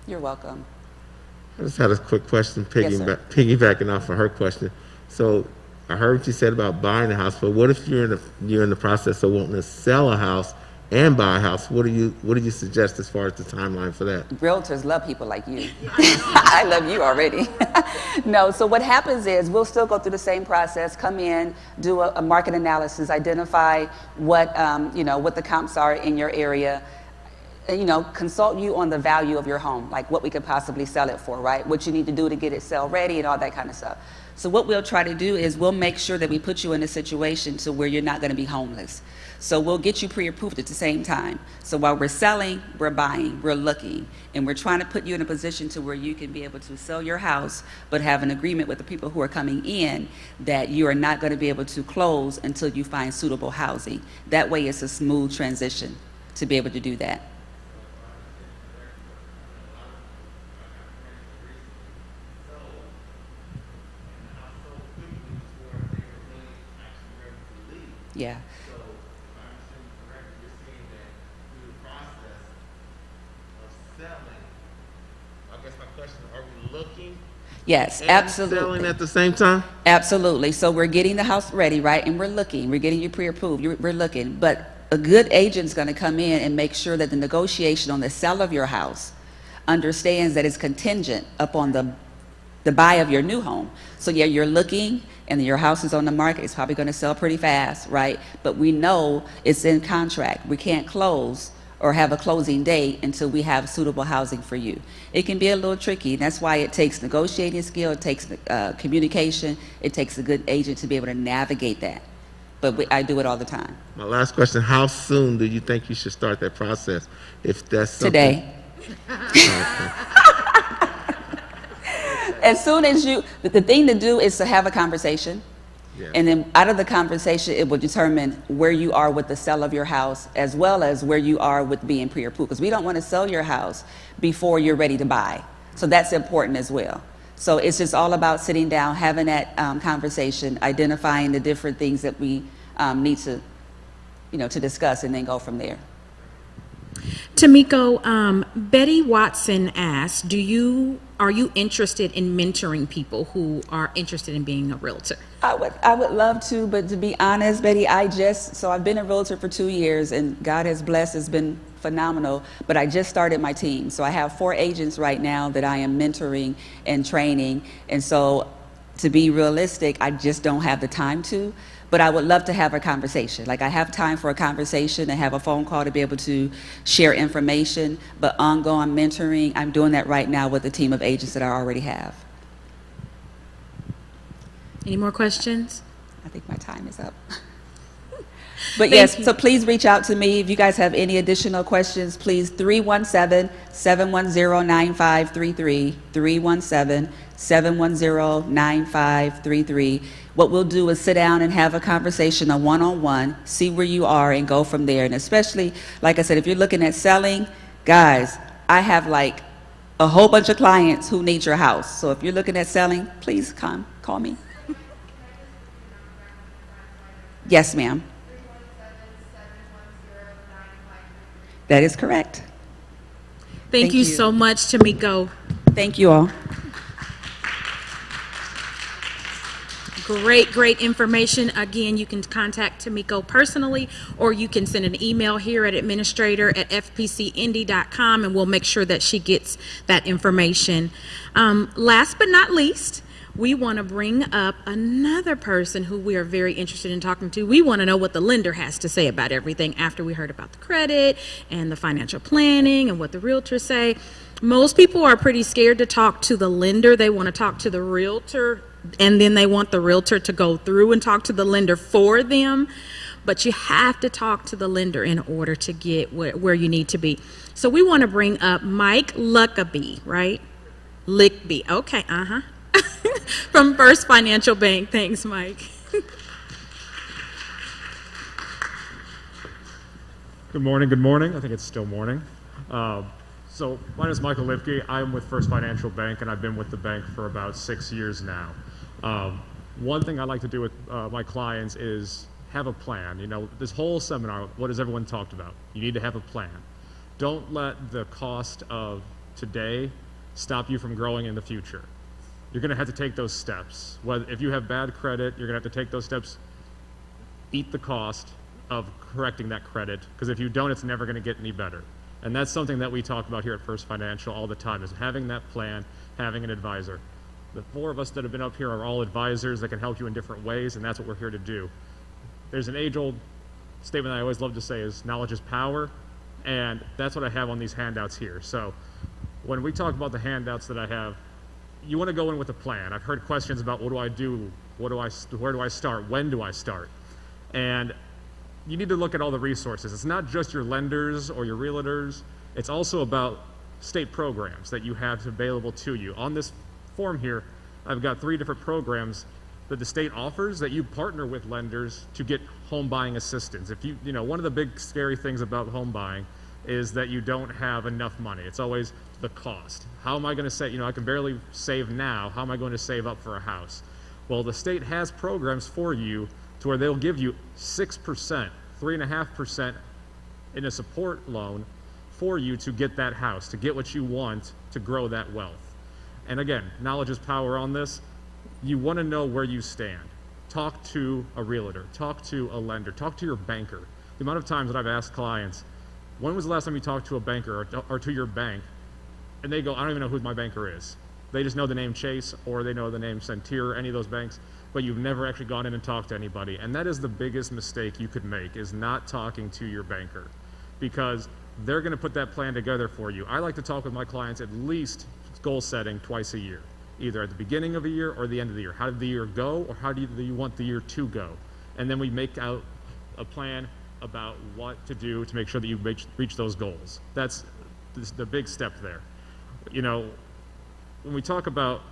You're welcome. I just had a quick question, Yes, sir. piggybacking off of her question. So I heard what you said about buying a house, but what if you're in the process of wanting to sell a house and buy a house? What do you suggest as far as the timeline for that? Realtors love people like you. I love you already. No, so what happens is we'll still go through the same process, come in, do a market analysis, identify what the comps are in your area, consult you on the value of your home, like what we could possibly sell it for, right? What you need to do to get it sell ready and all that kind of stuff. So what we'll try to do is we'll make sure that we put you in a situation to where you're not going to be homeless. So we'll get you pre-approved at the same time. So while we're selling, we're buying, we're looking, and we're trying to put you in a position to where you can be able to sell your house, but have an agreement with the people who are coming in that you are not going to be able to close until you find suitable housing. That way it's a smooth transition to be able to do that. Yeah. So, if I understand you correctly, you're saying that through the process of selling, I guess my question, are we looking? Yes, and absolutely. selling at the same time? Absolutely. So we're getting the house ready, right? And we're looking. We're getting you pre-approved. We're looking. But a good agent's going to come in and make sure that the negotiation on the sale of your house understands that it's contingent upon the the buy of your new home. So yeah, you're looking and your house is on the market, it's probably gonna sell pretty fast, right? But we know it's in contract. We can't close or have a closing date until we have suitable housing for you. It can be a little tricky, and that's why it takes negotiating skill, it takes communication, it takes a good agent to be able to navigate that. But I do it all the time. My last question, how soon do you think you should start that process? If that's something. Today. As soon as the thing to do is to have a conversation. Yeah. And then out of the conversation, it will determine where you are with the sale of your house, as well as where you are with being pre-approved. Because we don't want to sell your house before you're ready to buy. So that's important as well. So it's just all about sitting down, having that conversation, identifying the different things that we need to, to discuss, and then go from there. Tamiko, Betty Watson asked, are you interested in mentoring people who are interested in being a realtor? I would love to, but to be honest, Betty, so I've been a realtor for 2 years, and God has blessed, it's been phenomenal, but I just started my team. So I have 4 agents right now that I am mentoring and training, and so to be realistic, I just don't have the time to. But I would love to have a conversation. Like, I have time for a conversation and have a phone call to be able to share information, but ongoing mentoring, I'm doing that right now with a team of agents that I already have. Any more questions? I think my time is up. But yes, so please reach out to me. If you guys have any additional questions, please 317-710-9533, 317-710-9533. What we'll do is sit down and have a conversation, a one-on-one, see where you are and go from there. And especially, like I said, if you're looking at selling, guys, I have like a whole bunch of clients who need your house. So if you're looking at selling, please come, call me. Yes, ma'am. That is correct. Thank you so much, Tamiko. Thank you all. Great information. Again, you can contact Tamiko personally, or you can send an email here at administrator@fpcindy.com, and we'll make sure that she gets that information. Last but not least, we want to bring up another person who we are very interested in talking to. We want to know what the lender has to say about everything after we heard about the credit and the financial planning and what the realtors say. Most people are pretty scared to talk to the lender. They want to talk to the realtor, and then they want the realtor to go through and talk to the lender for them. But you have to talk to the lender in order to get where you need to be. So we want to bring up Mike Luckabee, right? Lickby. Okay, from First Financial Bank. Thanks, Mike. Good morning. I think it's still morning. So my name is Michael Lipke. I'm with First Financial Bank, and I've been with the bank for about 6 years now. One thing I like to do with my clients is have a plan. This whole seminar, what has everyone talked about? You need to have a plan. Don't let the cost of today stop you from growing in the future. You're going to have to take those steps. If you have bad credit, you're going to have to take those steps, eat the cost of correcting that credit, because if you don't, it's never going to get any better. And that's something that we talk about here at First Financial all the time, is having that plan, having an advisor. The 4 of us that have been up here are all advisors that can help you in different ways, and that's what we're here to do. There's an age-old statement that I always love to say is knowledge is power, and that's what I have on these handouts here. So when we talk about the handouts that I have, you want to go in with a plan. I've heard questions about what do I do, where do I start, when do I start? And you need to look at all the resources. It's not just your lenders or your realtors. It's also about state programs that you have available to you. On this form here, I've got 3 different programs that the state offers that you partner with lenders to get home buying assistance. One of the big scary things about home buying is that you don't have enough money. It's always the cost. How am I going to save? I can barely save now. How am I going to save up for a house? Well, the state has programs for you to where they'll give you 6%, 3.5% in a support loan for you to get that house, to get what you want, to grow that wealth. And again, knowledge is power on this. You want to know where you stand. Talk to a realtor, talk to a lender, talk to your banker. The amount of times that I've asked clients, when was the last time you talked to a banker or to your bank? And they go, I don't even know who my banker is. They just know the name Chase or they know the name Centur, any of those banks, but you've never actually gone in and talked to anybody. And that is the biggest mistake you could make, is not talking to your banker, because they're going to put that plan together for you. I like to talk with my clients at least goal setting twice a year, either at the beginning of a year or the end of the year. How did the year go, or how do you want the year to go? And then we make out a plan about what to do to make sure that you reach those goals. That's the big step there. You know, when we talk about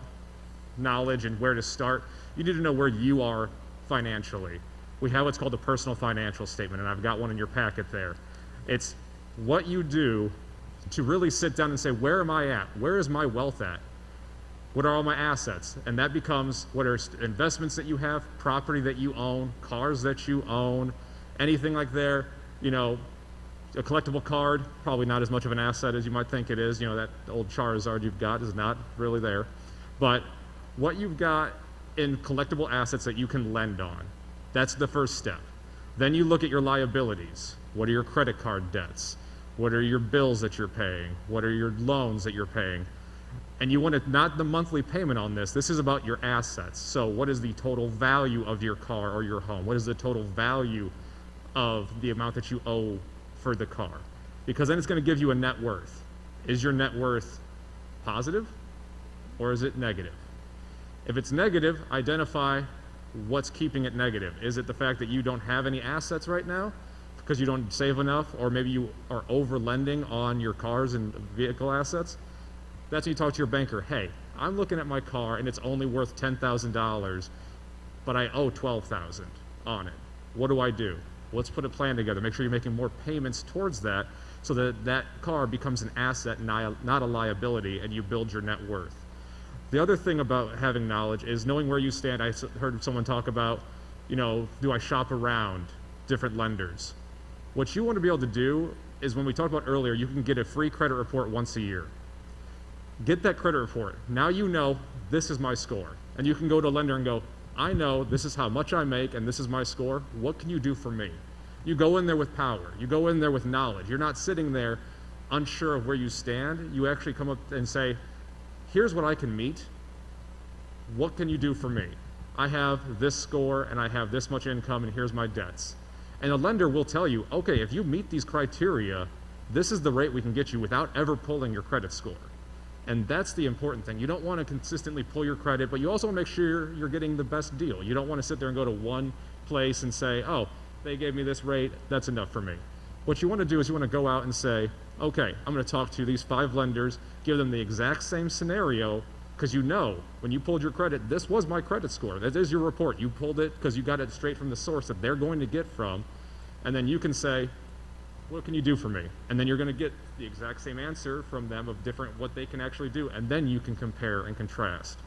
knowledge and where to start, you need to know where you are financially. We have what's called a personal financial statement, and I've got one in your packet there. It's what you do to really sit down and say, where am I at? Where is my wealth at? What are all my assets? And that becomes what are investments that you have, property that you own, cars that you own, anything like there, you know, a collectible card, probably not as much of an asset as you might think it is. You know, that old Charizard you've got is not really there. But what you've got in collectible assets that you can lend on, that's the first step. Then you look at your liabilities. What are your credit card debts? What are your bills that you're paying? What are your loans that you're paying? And you want to, not the monthly payment on this, this is about your assets. So what is the total value of your car or your home? What is the total value of the amount that you owe for the car? Because then it's going to give you a net worth. Is your net worth positive or is it negative? If it's negative, identify what's keeping it negative. Is it the fact that you don't have any assets right now because you don't save enough, or maybe you are over lending on your cars and vehicle assets? That's when you talk to your banker. Hey, I'm looking at my car and it's only worth $10,000, but I owe $12,000 on it. What do I do? Let's put a plan together. Make sure you're making more payments towards that so that that car becomes an asset, not a liability, and you build your net worth. The other thing about having knowledge is knowing where you stand. I heard someone talk about, you know, do I shop around different lenders? What you want to be able to do is, when we talked about earlier, you can get a free credit report once a year. Get that credit report. Now you know this is my score. And you can go to a lender and go, I know this is how much I make and this is my score. What can you do for me? You go in there with power. You go in there with knowledge. You're not sitting there unsure of where you stand. You actually come up and say, here's what I can meet. What can you do for me? I have this score and I have this much income and here's my debts. And a lender will tell you, okay, if you meet these criteria, this is the rate we can get you without ever pulling your credit score. And that's the important thing. You don't want to consistently pull your credit, but you also want to make sure you're getting the best deal. You don't want to sit there and go to one place and say, oh, they gave me this rate, that's enough for me. What you want to do is you want to go out and say, okay, I'm going to talk to these 5 lenders, give them the exact same scenario, because you know when you pulled your credit, this was my credit score. That is your report. You pulled it because you got it straight from the source that they're going to get from. And then you can say, what can you do for me? And then you're going to get the exact same answer from them of different what they can actually do. And then you can compare and contrast.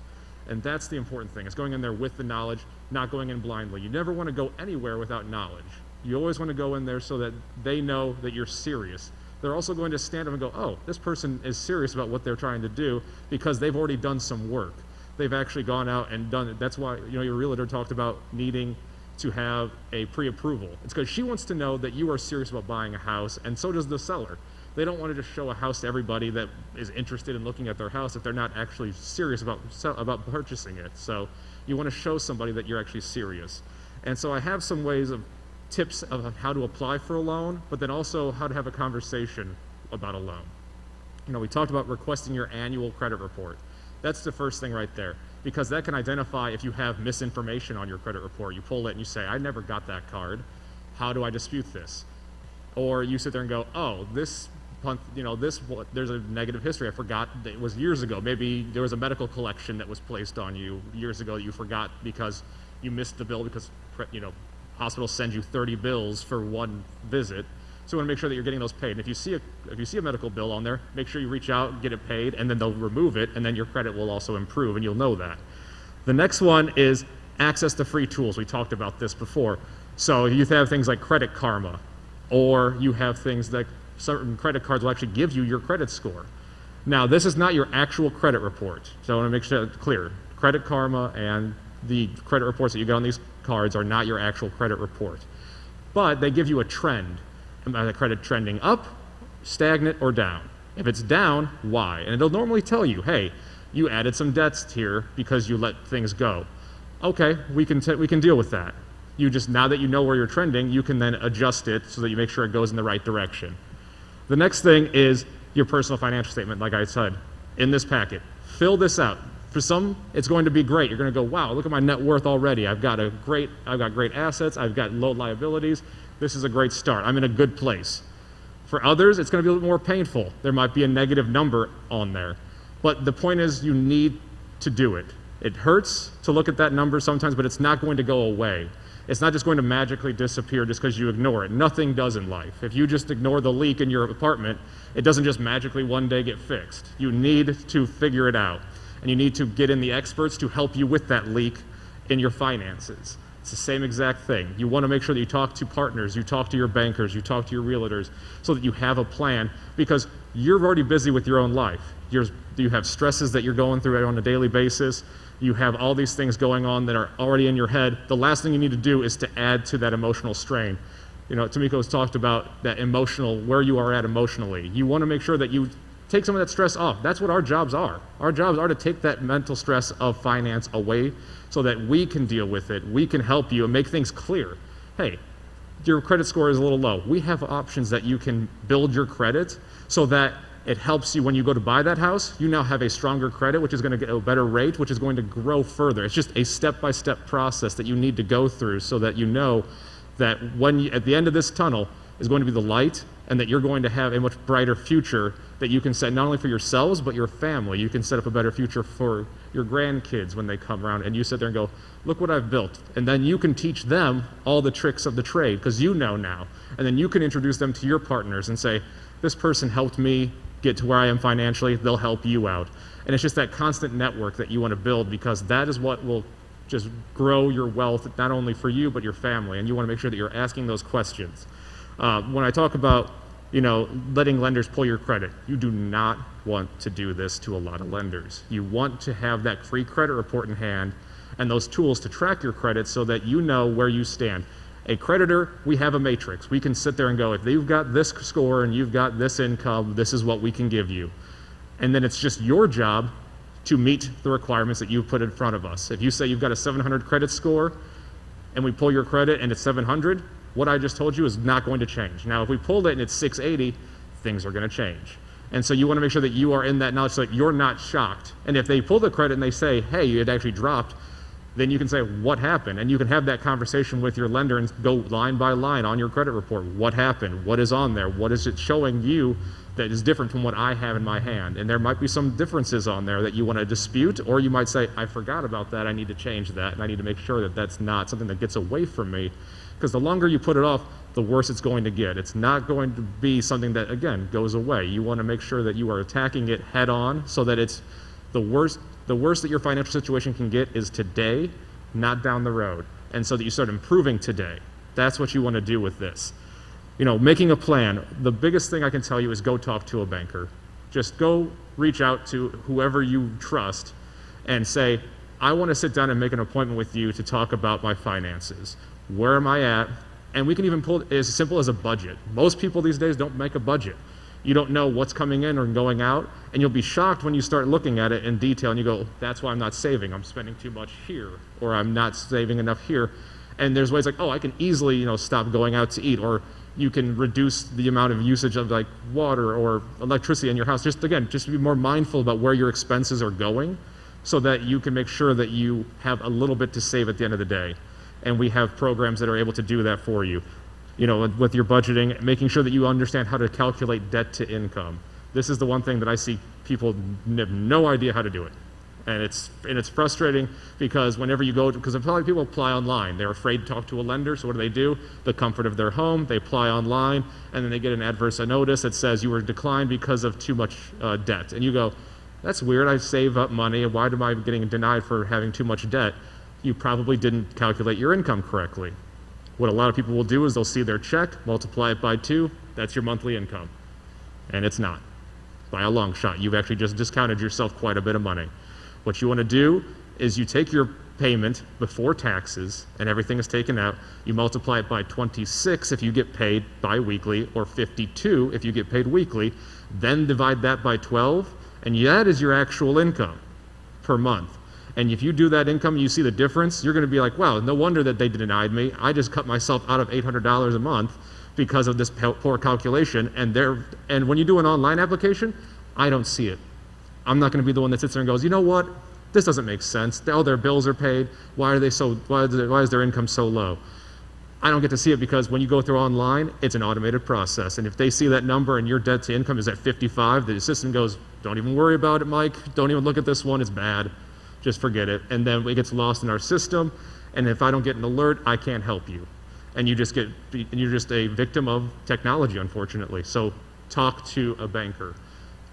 And that's the important thing. It's going in there with the knowledge, not going in blindly. You never want to go anywhere without knowledge. You always want to go in there so that they know that you're serious. They're also going to stand up and go, oh, this person is serious about what they're trying to do because they've already done some work. They've actually gone out and done it. That's why, you know, your realtor talked about needing to have a pre-approval. It's because she wants to know that you are serious about buying a house, and so does the seller. They don't want to just show a house to everybody that is interested in looking at their house if they're not actually serious about purchasing it. So you want to show somebody that you're actually serious. And so I have some ways of tips of how to apply for a loan, but then also how to have a conversation about a loan. You know, we talked about requesting your annual credit report. That's the first thing right there, because that can identify if you have misinformation on your credit report. You pull it and you say, I never got that card. How do I dispute this? Or you sit there and go, oh, this month, you know, there's a negative history. I forgot that it was years ago. Maybe there was a medical collection that was placed on you years ago that you forgot because you missed the bill because, you know, hospitals send you 30 bills for one visit. So you want to make sure that you're getting those paid. And if you see a medical bill on there, make sure you reach out, get it paid, and then they'll remove it, and then your credit will also improve, and you'll know that. The next one is access to free tools. We talked about this before. So you have things like Credit Karma, or you have things that certain credit cards will actually give you your credit score. Now, this is not your actual credit report. So I want to make sure that's clear. Credit Karma and the credit reports that you get on these cards are not your actual credit report. But they give you a trend. The credit trending up, stagnant, or down. If it's down, why? And it'll normally tell you, hey, you added some debts here because you let things go. Okay, we can deal with that. You just, now that you know where you're trending, you can then adjust it so that you make sure it goes in the right direction. The next thing is your personal financial statement, like I said, in this packet. Fill this out. For some, it's going to be great. You're going to go, wow, look at my net worth already. I've got great assets. I've got low liabilities. This is a great start. I'm in a good place. For others, it's going to be a little more painful. There might be a negative number on there. But the point is, you need to do it. It hurts to look at that number sometimes, but it's not going to go away. It's not just going to magically disappear just because you ignore it. Nothing does in life. If you just ignore the leak in your apartment, it doesn't just magically one day get fixed. You need to figure it out. And you need to get in the experts to help you with that leak in your finances. It's the same exact thing. You want to make sure that you talk to partners, you talk to your bankers, you talk to your realtors, so that you have a plan, because you're already busy with your own life. You have stresses that you're going through on a daily basis. You have all these things going on that are already in your head. The last thing you need to do is to add to that emotional strain. You know, Tomiko's talked about that emotional, where you are at emotionally. You want to make sure that you take some of that stress off. That's what our jobs are. Our jobs are to take that mental stress of finance away so that we can deal with it. We can help you and make things clear. Hey, your credit score is a little low. We have options that you can build your credit so that it helps you when you go to buy that house. You now have a stronger credit, which is going to get a better rate, which is going to grow further. It's just a step-by-step process that you need to go through so that you know that at the end of this tunnel is going to be the light, and that you're going to have a much brighter future that you can set not only for yourselves, but your family. You can set up a better future for your grandkids when they come around, and you sit there and go, look what I've built. And then you can teach them all the tricks of the trade, because you know now. And then you can introduce them to your partners and say, this person helped me get to where I am financially, they'll help you out. And it's just that constant network that you want to build, because that is what will just grow your wealth, not only for you, but your family. And you want to make sure that you're asking those questions. When I talk about, letting lenders pull your credit, you do not want to do this to a lot of lenders. You want to have that free credit report in hand and those tools to track your credit so that you know where you stand. A creditor, we have a matrix. We can sit there and go, if you've got this score and you've got this income, this is what we can give you. And then it's just your job to meet the requirements that you put in front of us. If you say you've got a 700 credit score and we pull your credit and it's 700, what I just told you is not going to change. Now, if we pulled it and it's 680, things are going to change. And so you want to make sure that you are in that knowledge so that you're not shocked. And if they pull the credit and they say, hey, you had actually dropped, then you can say, what happened? And you can have that conversation with your lender and go line by line on your credit report. What happened? What is on there? What is it showing you that is different from what I have in my hand? And there might be some differences on there that you want to dispute, or you might say, I forgot about that. I need to change that. And I need to make sure that that's not something that gets away from me. Because the longer you put it off, the worse it's going to get. It's not going to be something that, again, goes away. You want to make sure that you are attacking it head on so that it's the worst that your financial situation can get is today, not down the road. And so that you start improving today. That's what you want to do with this. Making a plan. The biggest thing I can tell you is go talk to a banker. Just go reach out to whoever you trust and say, I want to sit down and make an appointment with you to talk about my finances. Where am I at? And we can even pull it as simple as a budget. Most people these days don't make a budget. You don't know what's coming in or going out, and you'll be shocked when you start looking at it in detail and you go, that's why I'm not saving. I'm spending too much here, or I'm not saving enough here. And there's ways like, I can easily, stop going out to eat, or you can reduce the amount of usage of like water or electricity in your house. Just be more mindful about where your expenses are going so that you can make sure that you have a little bit to save at the end of the day. And we have programs that are able to do that for you. With your budgeting, making sure that you understand how to calculate debt to income. This is the one thing that I see people have no idea how to do it. And it's frustrating because whenever you go, because a lot of people apply online. They're afraid to talk to a lender, so what do? The comfort of their home, they apply online, and then they get an adverse notice that says you were declined because of too much debt. And you go, that's weird, I save up money, why am I getting denied for having too much debt? You probably didn't calculate your income correctly. What a lot of people will do is they'll see their check, multiply it by 2, that's your monthly income. And it's not, by a long shot. You've actually just discounted yourself quite a bit of money. What you want to do is you take your payment before taxes and everything is taken out, you multiply it by 26 if you get paid bi-weekly, or 52 if you get paid weekly, then divide that by 12, and that is your actual income. per month. And if you do that income, you see the difference, you're going to be like, wow, no wonder that they denied me. I just cut myself out of $800 a month because of this poor calculation. And when you do an online application, I don't see it. I'm not going to be the one that sits there and goes, you know what? This doesn't make sense. All their bills are paid. Why is their income so low? I don't get to see it because when you go through online, it's an automated process. And if they see that number and your debt to income is at 55, the system goes, don't even worry about it, Mike. Don't even look at this one. It's bad. Just forget it. And then it gets lost in our system. And if I don't get an alert, I can't help you. And you're just a victim of technology, unfortunately. So talk to a banker.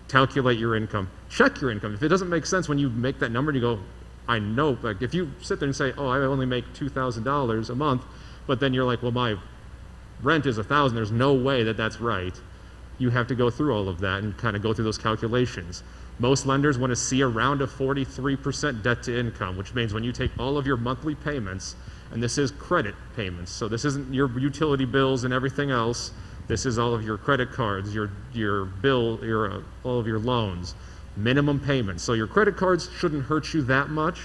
Calculate your income. Check your income. If it doesn't make sense when you make that number and you go, I know, like if you sit there and say, oh, I only make $2,000 a month, but then you're like, well, my rent is $1,000. There's no way that that's right. You have to go through all of that and kind of go through those calculations. Most lenders want to see around a 43% debt to income, which means when you take all of your monthly payments, and this is credit payments, so this isn't your utility bills and everything else. This is all of your credit cards, your bill, all of your loans, minimum payments. So your credit cards shouldn't hurt you that much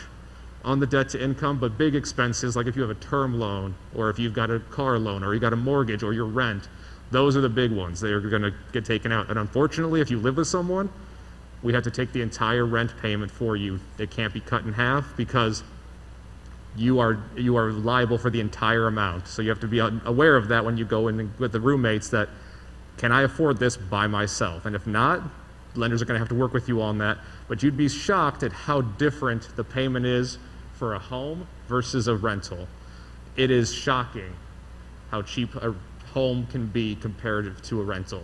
on the debt to income, but big expenses, like if you have a term loan, or if you've got a car loan, or you got a mortgage, or your rent, those are the big ones. They are going to get taken out. And unfortunately, if you live with someone, we have to take the entire rent payment for you. It can't be cut in half because you are liable for the entire amount. So you have to be aware of that when you go in with the roommates that, can I afford this by myself? And if not, lenders are going to have to work with you on that. But you'd be shocked at how different the payment is for a home versus a rental. It is shocking how cheap a home can be comparative to a rental.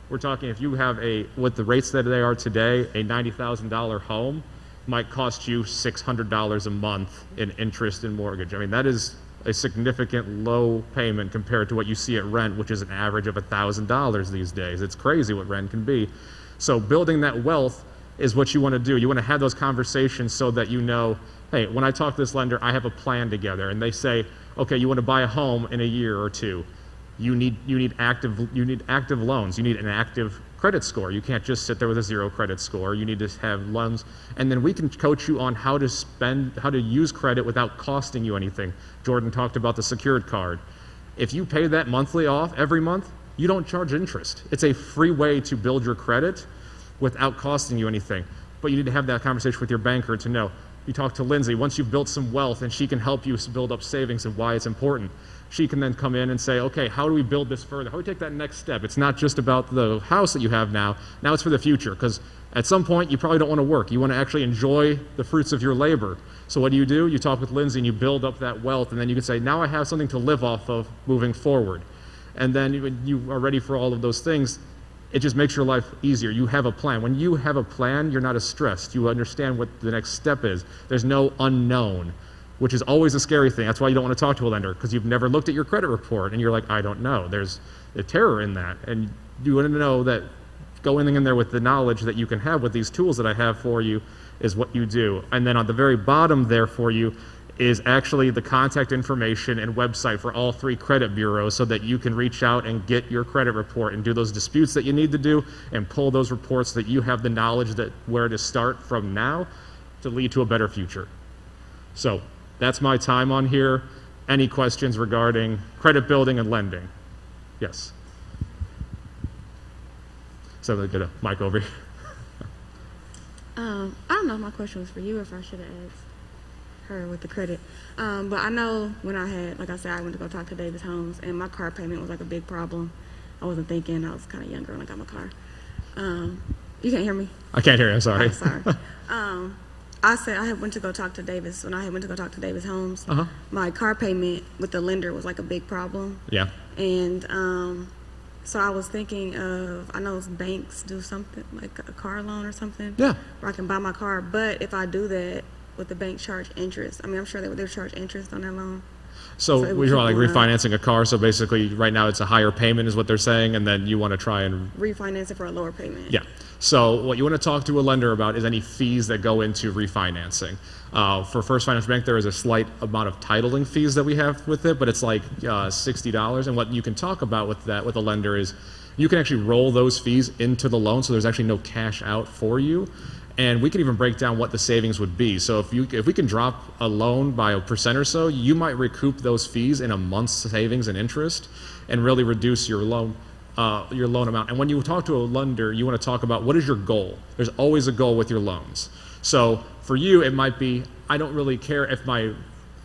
We're talking if you have with the rates that they are today, a $90,000 home might cost you $600 a month in interest and mortgage. I mean, that is a significant low payment compared to what you see at rent, which is an average of $1,000 these days. It's crazy what rent can be. So building that wealth is what you want to do. You want to have those conversations so that you know, hey, when I talk to this lender, I have a plan together. And they say, okay, you want to buy a home in a year or two. You need active loans. You need an active credit score. You can't just sit there with a zero credit score. You need to have loans, and then we can coach you on how to use credit without costing you anything. Jordan talked about the secured card. If you pay that monthly off every month, you don't charge interest. It's a free way to build your credit without costing you anything. But you need to have that conversation with your banker to know. You talk to Lindsay, once you've built some wealth and she can help you build up savings and why it's important. She can then come in and say, okay, how do we build this further? How do we take that next step? It's not just about the house that you have now. Now it's for the future, because at some point you probably don't want to work. You want to actually enjoy the fruits of your labor. So what do? You talk with Lindsay and you build up that wealth, and then you can say, now I have something to live off of moving forward. And then when you are ready for all of those things, it just makes your life easier. You have a plan. When you have a plan, you're not as stressed. You understand what the next step is. There's no unknown, which is always a scary thing. That's why you don't want to talk to a lender, because you've never looked at your credit report and you're like, I don't know. There's a terror in that. And you want to know that going in there with the knowledge that you can have with these tools that I have for you is what you do. And then on the very bottom there for you is actually the contact information and website for all 3 credit bureaus so that you can reach out and get your credit report and do those disputes that you need to do and pull those reports so that you have the knowledge that where to start from now to lead to a better future. So that's my time on here. Any questions regarding credit building and lending? Yes. So they get a mic over here. I don't know if my question was for you or if I should have asked her with the credit. But I know when I went to go talk to Davis Homes, and my car payment was like a big problem. I wasn't thinking. I was kind of younger when I got my car. You can't hear me? I can't hear you. I'm sorry. Oh, sorry. I said I went to go talk to Davis. When I went to go talk to Davis Homes, my car payment with the lender was like a big problem. Yeah. And so I was thinking of, I know banks do something like a car loan or something. Yeah. Where I can buy my car. But if I do that, would the bank charge interest? I mean, I'm sure they would charge interest on that loan. So it we're would like keep going up. refinancing a car. So basically right now it's a higher payment is what they're saying. And then you want to try and Refinance it for a lower payment. Yeah. So what you want to talk to a lender about is any fees that go into refinancing. For First Financial Bank, there is a slight amount of titling fees that we have with it, but it's like $60. And what you can talk about with that with a lender is you can actually roll those fees into the loan, so there's actually no cash out for you. And we can even break down what the savings would be. So if we can drop a loan by 1% or so, you might recoup those fees in a month's savings and interest, and really reduce your loan amount. And when you talk to a lender, you want to talk about what is your goal. There's always a goal with your loans. So for you, it might be, I don't really care if my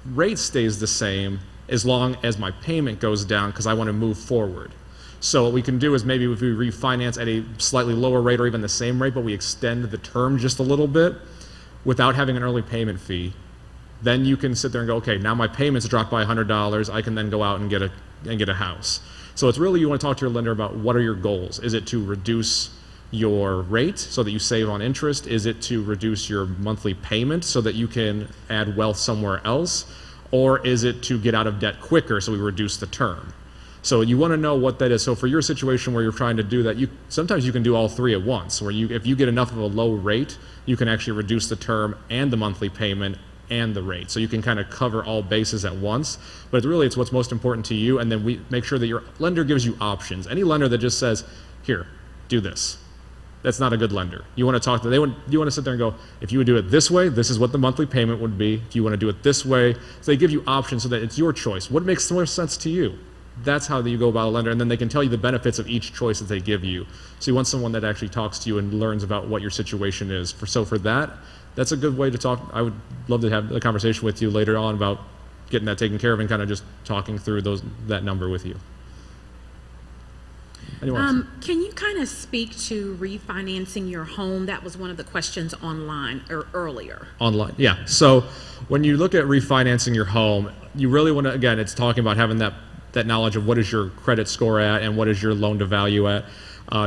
rate stays the same as long as my payment goes down, because I want to move forward. So what we can do is maybe if we refinance at a slightly lower rate or even the same rate, but we extend the term just a little bit without having an early payment fee, then you can sit there and go, okay, now my payments dropped by $100. I can then go out and get a house. So it's really, you want to talk to your lender about what are your goals. Is it to reduce your rate so that you save on interest? Is it to reduce your monthly payment so that you can add wealth somewhere else? Or is it to get out of debt quicker so we reduce the term? So you want to know what that is. So for your situation where you're trying to do that, sometimes you can do all three at once, where if you get enough of a low rate, you can actually reduce the term and the monthly payment and the rate. So you can kind of cover all bases at once. But really, it's what's most important to you, and then we make sure that your lender gives you options. Any lender that just says, here, do this, that's not a good lender. You want to talk to you want to sit there and go, if you would do it this way, this is what the monthly payment would be. If you want to do it this way, so they give you options so that it's your choice. What makes more sense to you? That's how you go about a lender, and then they can tell you the benefits of each choice that they give you. So you want someone that actually talks to you and learns about what your situation is. So for that, that's a good way to talk. I would love to have a conversation with you later on about getting that taken care of and kind of just talking through that number with you. Anyone? Can you kind of speak to refinancing your home? That was one of the questions online or earlier. Online, yeah. So when you look at refinancing your home, you really want to, again, it's talking about having that knowledge of what is your credit score at and what is your loan to value at.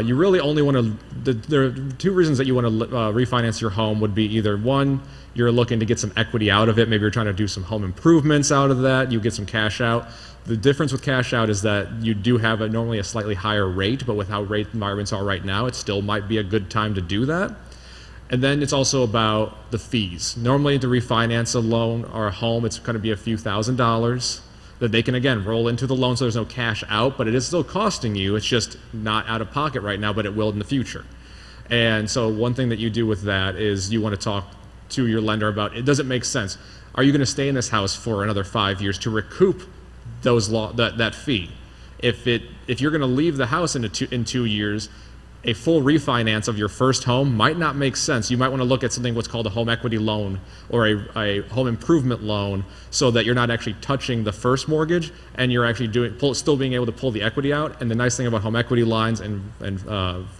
You really only want to, there are two reasons that you want to refinance your home would be either one, you're looking to get some equity out of it. Maybe you're trying to do some home improvements out of that. You get some cash out. The difference with cash out is that you do have normally a slightly higher rate, but with how rate environments are right now, it still might be a good time to do that. And then it's also about the fees. Normally to refinance a loan or a home, it's going to be a few $1,000s that they can, again, roll into the loan so there's no cash out, but it is still costing you. It's just not out of pocket right now, but it will in the future. And so one thing that you do with that is you want to talk to your lender about, it doesn't make sense. Are you going to stay in this house for another 5 years to recoup that fee? If you're going to leave the house in 2 years, a full refinance of your first home might not make sense. You might want to look at something what's called a home equity loan or a home improvement loan, so that you're not actually touching the first mortgage and you're actually still being able to pull the equity out. And the nice thing about home equity lines and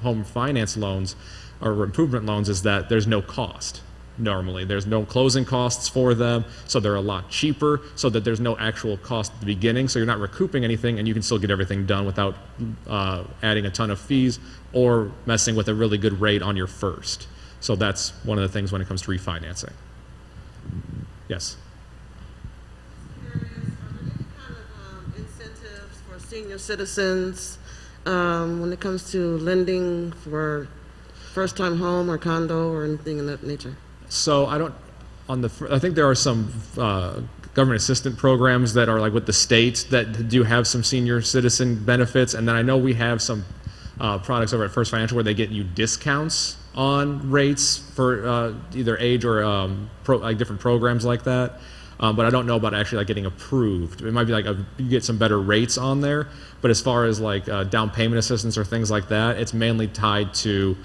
home finance loans or improvement loans is that there's no cost. Normally, there's no closing costs for them, so they're a lot cheaper, so that there's no actual cost at the beginning, so you're not recouping anything, and you can still get everything done without adding a ton of fees or messing with a really good rate on your first. So that's one of the things when it comes to refinancing. Yes? Incentives for senior citizens when it comes to lending for first-time home or condo or anything in that nature? So I think there are some government assistance programs that are like with the states that do have some senior citizen benefits, and then I know we have some products over at First Financial where they get you discounts on rates for either age or like different programs like that. But I don't know about actually like getting approved. It might be like you get some better rates on there, but as far as like down payment assistance or things like that, it's mainly tied to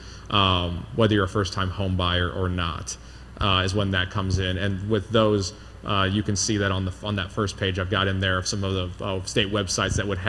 whether you're a first-time home buyer or not, is when that comes in. And with those, you can see that on that first page I've got in there of some of the state websites that would have